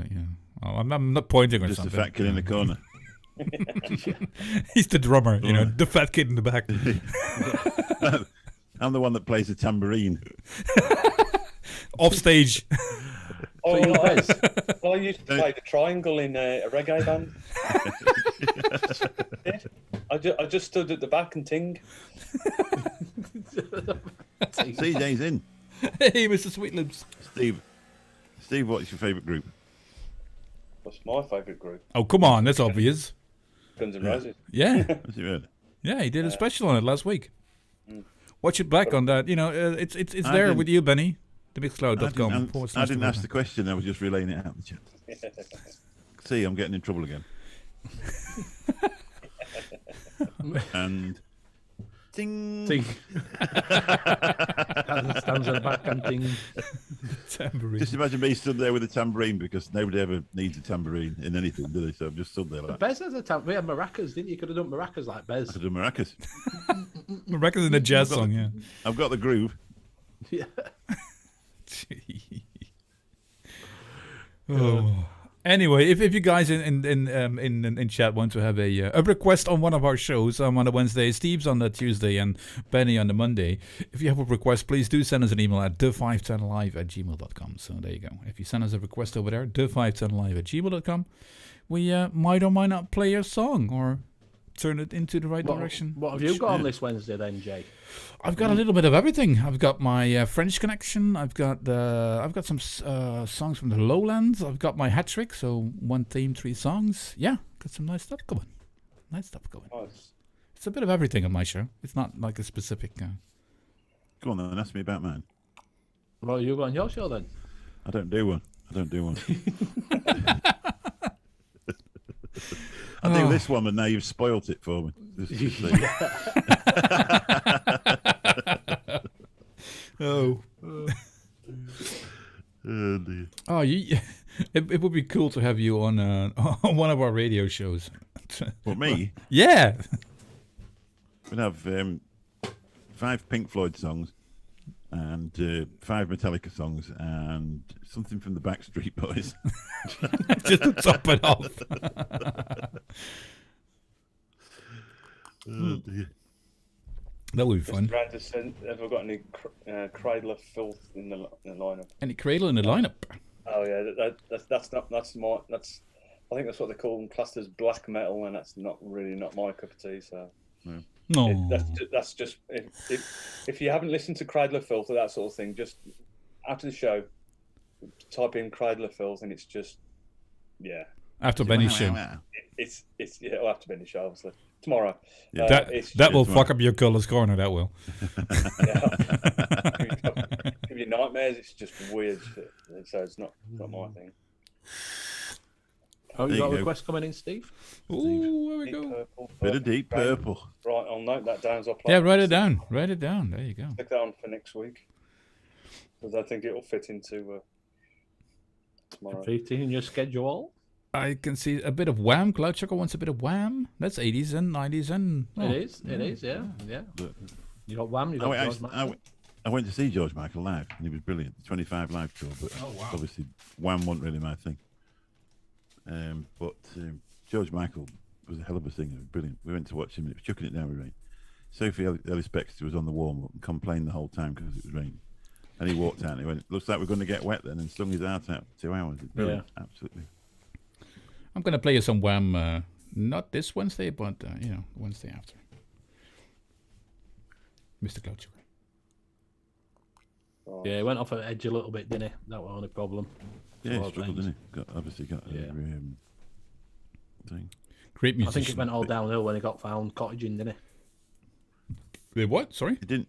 I'm not pointing or
Just
something.
a fat kid in the corner.
He's the drummer, the fat kid in the back.
I'm the one that plays the tambourine.
Off stage.
I used to play the triangle in a reggae band. I just stood at the back and ting.
CJ's in.
Hey, Mr. Sweetlips.
Steve, what's your favourite group?
What's my favourite group?
Oh, come on, that's obvious.
Guns N' Roses.
Yeah.
Has he heard?
Yeah, he did a special on it last week. Watch it back on that. It's there with you, Benny. TheMixCloud.com.
I didn't ask the question. I was just relaying it out in the chat. See, I'm getting in trouble again. And ting.
Ting. Stands at the back and ting.
Tambourine.
Just imagine me stood there with a tambourine, because nobody ever needs a tambourine in anything, do they? So I'm just stood there like that.
Bez has a tambourine. We had maracas, didn't you? You could have done maracas like Bez.
I could do maracas.
Maracas in a jazz song, yeah.
I've got the groove.
Yeah.
Oh. Anyway, if you guys in chat want to have a request on one of our shows, I'm on a Wednesday, Steve's on the Tuesday, and Benny on the Monday. If you have a request, please do send us an email at the510live@gmail.com. So there you go. If you send us a request over there, the510live@gmail.com, we might or might not play your song or turn it into the right direction.
What have you got on this Wednesday then, Jay?
I've got a little bit of everything. I've got my French connection. I've got some songs from the Lowlands. I've got my hat trick. So one theme, 3 songs. Yeah, got some nice stuff going. Nice. It's a bit of everything on my show. It's not like a specific.
Go on then, ask me about mine.
Well, you got on your show then?
I don't do one. I do this one, and now you've spoilt it for me.
Oh.
Oh dear.
Oh, it would be cool to have you on on one of our radio shows.
What, me?
Yeah.
We'd have 5 Pink Floyd songs and 5 Metallica songs and something from the Backstreet Boys.
Just to top it off.
Oh dear.
That would be fun.
Mr. Anderson, have we got any Cradle of Filth in the lineup?
Any Cradle in the lineup?
Oh yeah, that's I think that's what they call them, classed as black metal, and that's not my cup of tea. So
No.
that's just if you haven't listened to Cradle of Filth or that sort of thing, just after the show, type in Cradle of Filth, and it's just, yeah.
After Benny's show.
It's it'll have to be in the show, obviously. Tomorrow.
Yeah. That will fuck up your colours corner, that will.
Give you nightmares, it's just weird shit. So it's not my thing.
Oh, you got a request coming in, Steve?
Ooh, there we
Deep
go.
Purple,
Bit of Deep Purple.
Right, I'll note that down as I play.
Yeah, write it down. Write it down. There you go.
Stick that on for next week. Because I think it'll fit into tomorrow.
Fitting in your schedule.
I can see a bit of Wham. Cloud Choco wants a bit of Wham. That's 80s and 90s and...
It is, yeah. You got Wham, you got George Michael.
I went to see George Michael live, and he was brilliant. The 25 live tour, but obviously Wham wasn't really my thing. But George Michael was a hell of a singer, brilliant. We went to watch him, and it was chucking it down with rain. Sophie Ellis-Bextor was on the warm-up and complained the whole time because it was raining. And he walked out and he went, looks like we're going to get wet then, and slung his heart out for 2 hours. It's brilliant, absolutely.
I'm going to play you some Wham, not this Wednesday, but, Wednesday after. Mr. Cloud Choco.
Yeah, he went off the edge a little bit, didn't he? That was the only problem.
Yeah, he struggled, didn't he? Obviously got a thing.
Great musician.
I think it went all downhill when he got found cottaging, didn't he?
The what? Sorry?
It didn't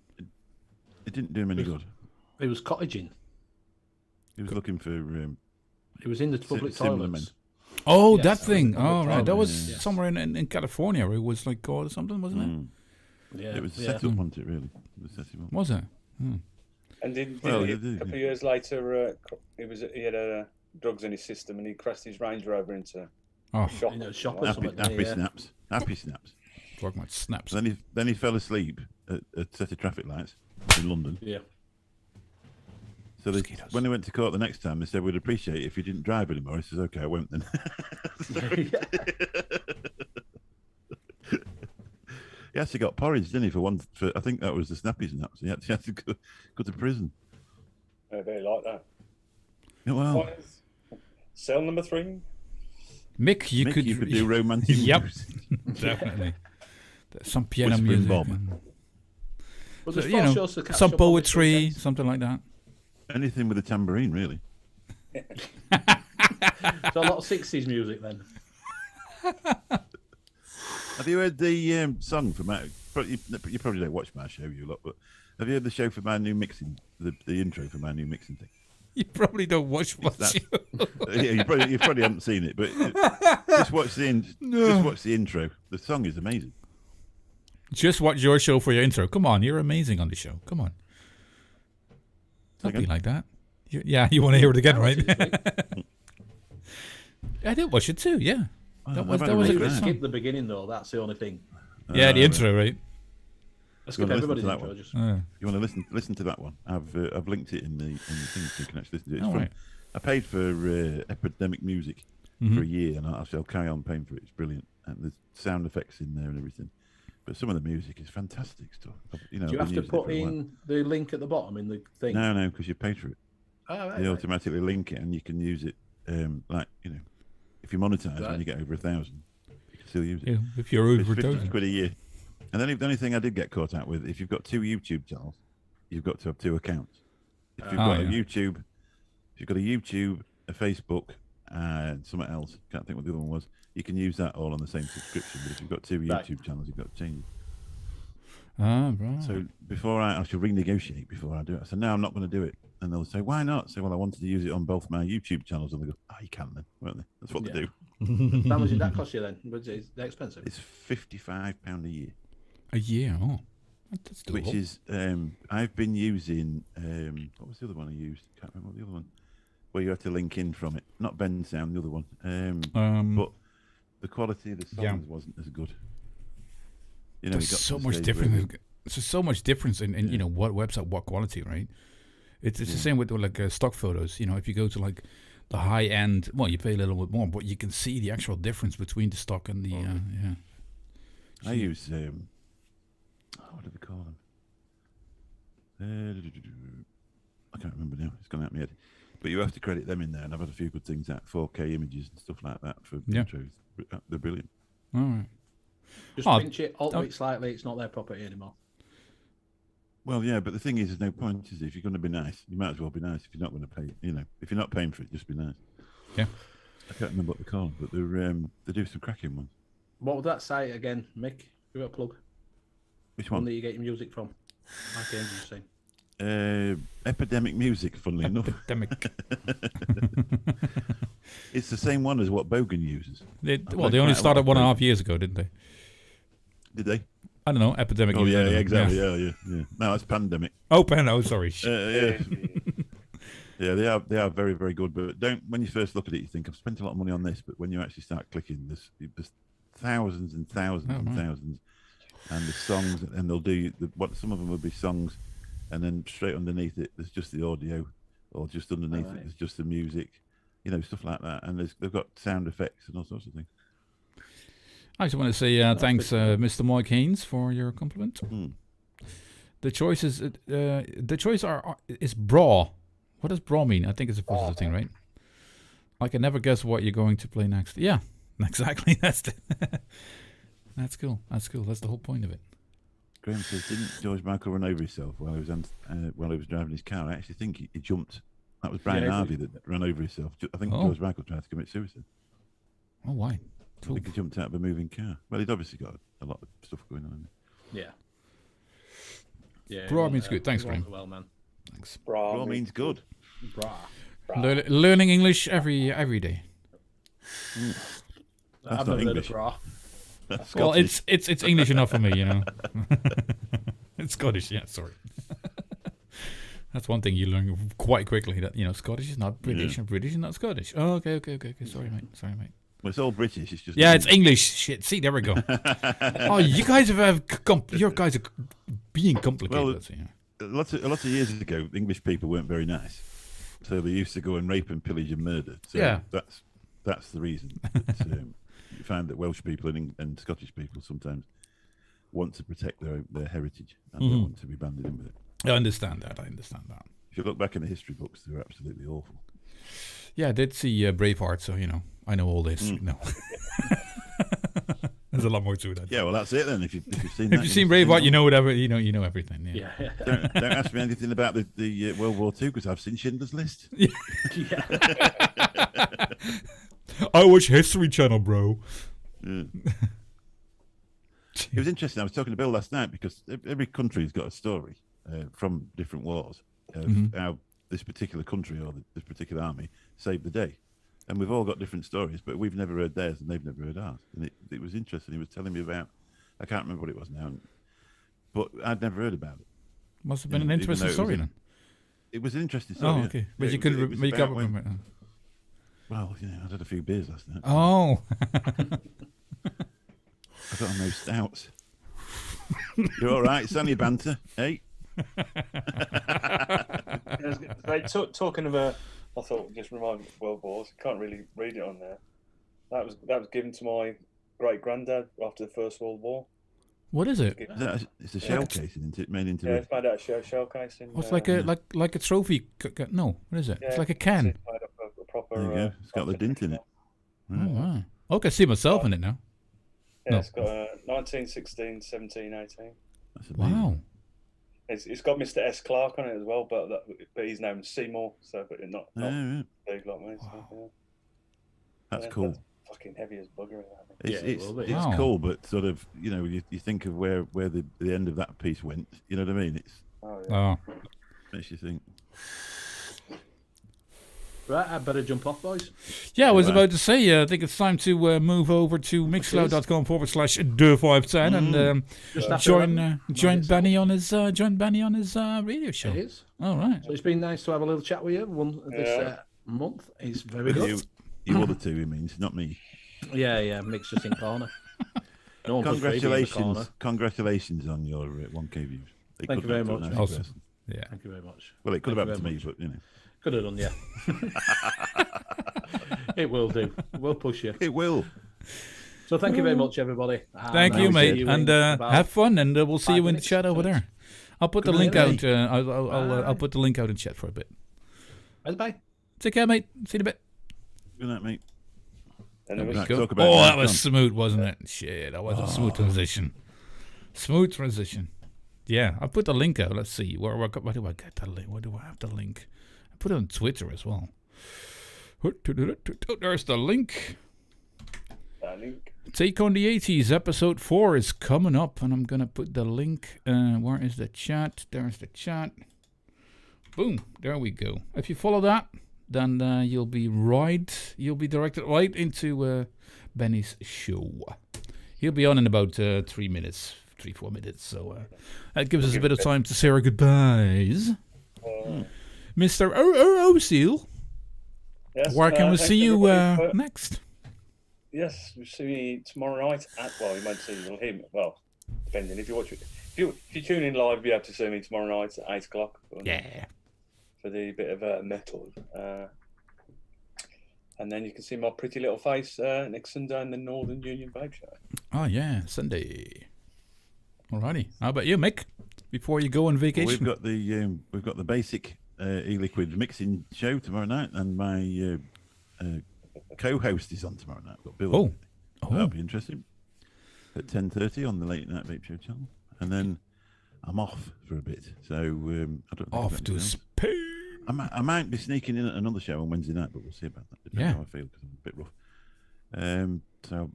do him any good.
He was cottaging.
He was looking for...
he was in the public toilets.
Oh, yes, that thing. Oh, right. That was somewhere in California where it was like called or something, wasn't it?
Yeah. It was a setup, wasn't it, really?
Was it?
And a couple of years later, he had drugs in his system, and he crashed his Range Rover into a shop.
Happy snaps. Happy snaps.
Talking about snaps.
Then he fell asleep at a set of traffic lights in London.
Yeah.
So when they went to court the next time, they said, we'd appreciate it if you didn't drive anymore. He says, okay, I won't then. He actually got porridge, didn't he, for I think that was the snappy snaps. He had to go to prison.
I very like that.
Yeah, well.
Cell number 3.
Mick, you could
do romantic music.
Definitely. Some piano
Whispering
music.
Bob.
Some poetry, something like that.
Anything with a tambourine, really.
So a lot of 60s music then.
Have you heard the song for my... You probably don't watch my show, you lot, but have you heard the show for my new mixing, the intro for my new mixing thing?
You probably don't watch much.
Yeah, you probably haven't seen it, but just watch the intro. The song is amazing.
Just watch your show for your intro. Come on, you're amazing on the show. Come on. Something like that. You want to hear it again, right? I did watch it too, yeah. That was a great song.
Skip the beginning though, that's the only thing.
Yeah, the intro, right?
Let's skip everybody's intro.
You want to listen to that one? I've linked it in the thing so you can actually listen to it. I paid for Epidemic Music for a year, and I'll carry on paying for it. It's brilliant, and there's sound effects in there and everything. But some of the music is fantastic stuff. Do
you have to put in the link at the bottom in the thing?
No, because you paid for it. They automatically link it, and you can use it. If you monetize when you get over 1,000, you can still use it.
Yeah, if you're over
1,000 quid a year. And then the only thing I did get caught out with, if you've got 2 YouTube channels, you've got to have 2 accounts. If you've got a YouTube, a Facebook, and something else, can't think what the other one was, you can use that all on the same subscription. But if you've got 2 YouTube channels, you've got to change it.
Right.
So I should renegotiate before I do it. I said, no, I'm not going to do it. And they'll say, why not? I say, well, I wanted to use it on both my YouTube channels. And they go, you can then, won't they? That's what they do.
How much did that cost you then? Was it expensive?
It's £55 a year.
A year? Oh. That's doable.
Which is, I've been using, what was the other one I used? Can't remember what the other one. Where you have to link in from it. Not Ben Sound, the other one. But the quality of the songs wasn't as good.
There's so much difference. There's so much difference in what website, what quality, right? It's the same with stock photos. If you go to like the high end, well, you pay a little bit more, but you can see the actual difference between the stock and the
I use what do they call them? I can't remember now. It's gone out of my head. But you have to credit them in there, and I've had a few good things out, 4K images and stuff like that for intros. They're brilliant.
All right.
Just pinch it, alter it slightly. It's not their property anymore.
Well, yeah, but the thing is, there's no point, is it? If you're going to be nice, you might as well be nice. If you're not going to pay, if you're not paying for it, just be nice.
Yeah.
I can't remember what they're called, but they do some cracking ones.
What would that say again, Mick? Give it a plug.
Which
One
one?
that you get your music from. Like Angel saying.
Epidemic Music, funnily enough.
Epidemic.
It's the same one as what Bogan uses.
They only started 1.5 years ago, didn't they?
Did they?
I don't know. Epidemic.
Oh, yeah, exactly. Yeah. No, it's Pandemic.
Oh, sorry.
Yeah. Yeah, they are very, very good. But when you first look at it, you think I've spent a lot of money on this. But when you actually start clicking, there's thousands and thousands and thousands, and the songs, and they'll do some of them will be songs, and then straight underneath it, there's just the audio, or just underneath it, there's just the music, stuff like that. And they've got sound effects and all sorts of things.
I just want to say thanks, Mr. Mike Haynes, for your compliment. The choice is is bra. What does bra mean? I think it's a positive thing, right? I can never guess what you're going to play next. Yeah, exactly. That's cool. That's the whole point of it.
Graham says, didn't George Michael run over himself while he was driving his car? I actually think he jumped. That was Brian Harvey that ran over himself. I think George Michael tried to commit suicide.
Oh, why?
I think he jumped out of a moving car. Well, he'd obviously got a lot of stuff going on.
Yeah.
Bra means good. Thanks, Graham.
Well, man.
Thanks.
Bra means good.
Bra.
Learning English every day.
That's not English.
Bra.
Well, it's English enough for me, It's Scottish, yeah. Sorry. That's one thing you learn quite quickly. That Scottish is not British, and British is not Scottish. Oh, okay. Sorry, mate.
Well, it's all British. It's just
it's English. Shit. See, there we go. Oh, you guys are being complicated.
Well, lots of years ago, English people weren't very nice, so they used to go and rape and pillage and murder. So that's the reason. You find that Welsh people and Scottish people sometimes want to protect their heritage and don't want to be banded in with it.
I understand that.
If you look back in the history books, they're absolutely awful.
Yeah, I did see Braveheart, so I know all this. No, there's a lot more to that.
Yeah, well, that's it then. If you've seen that,
if you've seen Braveheart, you know whatever. You know everything. Yeah.
Don't ask me anything about the World War II because I've seen Schindler's List.
Yeah. I watch History Channel, bro.
Yeah. It was interesting. I was talking to Bill last night because every country's got a story from different wars of how this particular country or this particular army saved the day. And we've all got different stories, but we've never heard theirs and they've never heard ours. And it was interesting. He was telling me about, I can't remember what it was now, but I'd never heard about it.
Must have been an interesting story then.
It was an interesting story.
Oh, okay. But you couldn't make up with it.
Well, I'd had a few beers last night.
Oh.
I got on those stouts. You're all right. It's only banter. Hey.
Talking about, I thought just remind me of World Wars. I can't really read it on there. That was given to my great granddad after the First World War.
What is it?
It's a shell casing, isn't it? Made into.
Yeah, it's made out of shell casing.
It's like a trophy. No, what is it? It's like a can.
It's made up of a proper.
There you go. It's got the dint in it.
Oh wow! I can see myself in it now.
Yeah, it's got 1916, 17, 18.
That's amazing.
Wow.
It's got Mr. S. Clark on it as well, but he's named Seymour, so but not big like me.
Wow.
So, yeah.
That's cool.
That's fucking heavy as bugger.
It's cool, but sort of you think of where the end of that piece went. You know what I mean? It's makes you think.
Right, I better jump off, boys.
Yeah, I was about to say, I think it's time to move over to mixcloud.com/the510 and join Benny on his radio show.
It is.
All right.
So it's been nice to have a little chat with you this month. It's very good.
You other two, he means, not me.
Yeah, Mick's just in corner. No
Congratulations on your 1K views.
Thank you very much.
Awesome. Yeah.
Thank you very much.
Well, it could have happened to me, but
Could have done, yeah. It will do. We'll push you.
It will.
So thank you very much, everybody.
Thank you, mate. And have fun, and we'll see you in the chat over there. I'll put the link out. I'll put the link out in chat for a bit.
Bye.
Take care, mate. See you in a bit.
Good night, mate.
That was smooth, wasn't it? Shit, that was a smooth transition. Smooth transition. Yeah, I put the link out. Let's see. Where do I get the link? Where do I have the link? I put it on Twitter as well. There's the link. Take on the 80s, episode 4 is coming up, and I'm gonna put the link. Where is the chat? There's the chat. Boom, there we go. If you follow that, then you'll be directed right into Benny's show. He'll be on in about 3 minutes, 3-4 minutes. So that gives us a bit of time to say our goodbyes. Mr. Seal.
Yes,
Where can we see you next?
Yes, we'll see me tomorrow night at, well, you might see him, well, depending if you watch it. If you tune in live, you'll be able to see me tomorrow night at 8 o'clock.
Yeah.
For the bit of metal. And then you can see my pretty little face next Sunday in the Northern Union Vape Show.
Oh, yeah, Sunday. Alrighty. How about you, Mick? Before you go on vacation?
Well, we've got the basic e-liquid mixing show tomorrow night, and my co-host is on tomorrow night. Got Bill.
Oh.
That'll be interesting. At 10:30 on the Late Night Vape Show channel, and then I'm off for a bit. So I don't know.
Off to Spain.
I might be sneaking in at another show on Wednesday night, but we'll see about that. Depends how I feel, because I'm a bit rough. So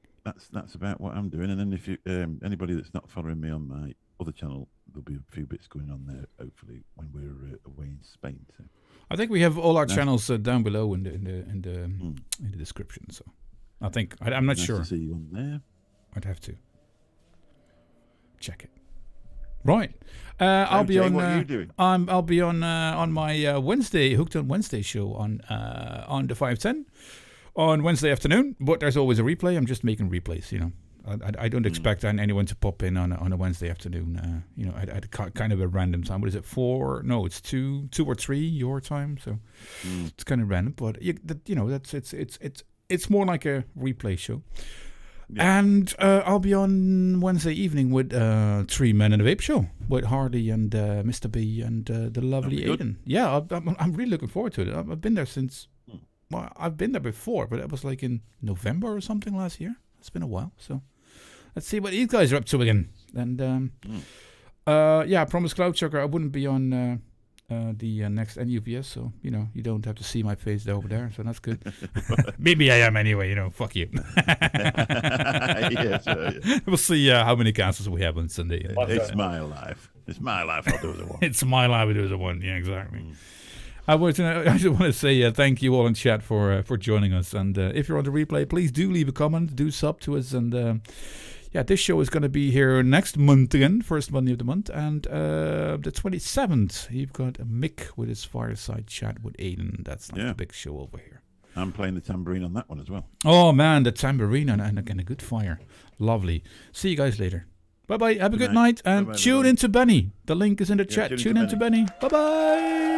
that's about what I'm doing. And then if you anybody that's not following me on my other channel, there'll be a few bits going on there. Hopefully, when we're away in Spain. So.
I think we have all our channels down below in the description. So I think I'm not sure.
To see you on there.
I'd have to check it. Right. I'll be on.
What are you doing?
I'll be on my Wednesday Hooked on Wednesday show on the 510 on Wednesday afternoon. But there's always a replay. I'm just making replays. You know, I don't expect anyone to pop in on a Wednesday afternoon. You know, at kind of a random time. What is it? 4? No, it's 2 or 3 your time. So it's kind of random. But you know, it's more like a replay show. Yeah. And I'll be on Wednesday evening with 3 Men in a Vape Show with Hardy and Mr. B and the lovely Aiden. Yeah, I'm really looking forward to it. I've been there since, well, I've been there before, but it was like in November or something last year. It's been a while, so let's see what these guys are up to again. And yeah, I promised Cloudsucker I wouldn't be on the next NUVS, so you know you don't have to see my face over there, so that's good. Maybe I am anyway, you know. Fuck you.
Yes, yeah.
We'll see how many cancels we have on Sunday.
It's my life. It's my life. I'll do as I want.
It's my life. I'll do as I want. Yeah, exactly. I just want to say thank you all in chat for joining us, and if you're on the replay, please do leave a comment, do sub to us, and yeah, this show is going to be here next month again, first Monday of the month, and the 27th, you've got Mick with his fireside chat with Aiden. That's like the big show over here.
I'm playing the tambourine on that one as well.
Oh man, the tambourine and again a good fire. Lovely. See you guys later. Bye bye. Have a good night, and tune into Benny. The link is in the chat. Tune into Benny. Bye bye.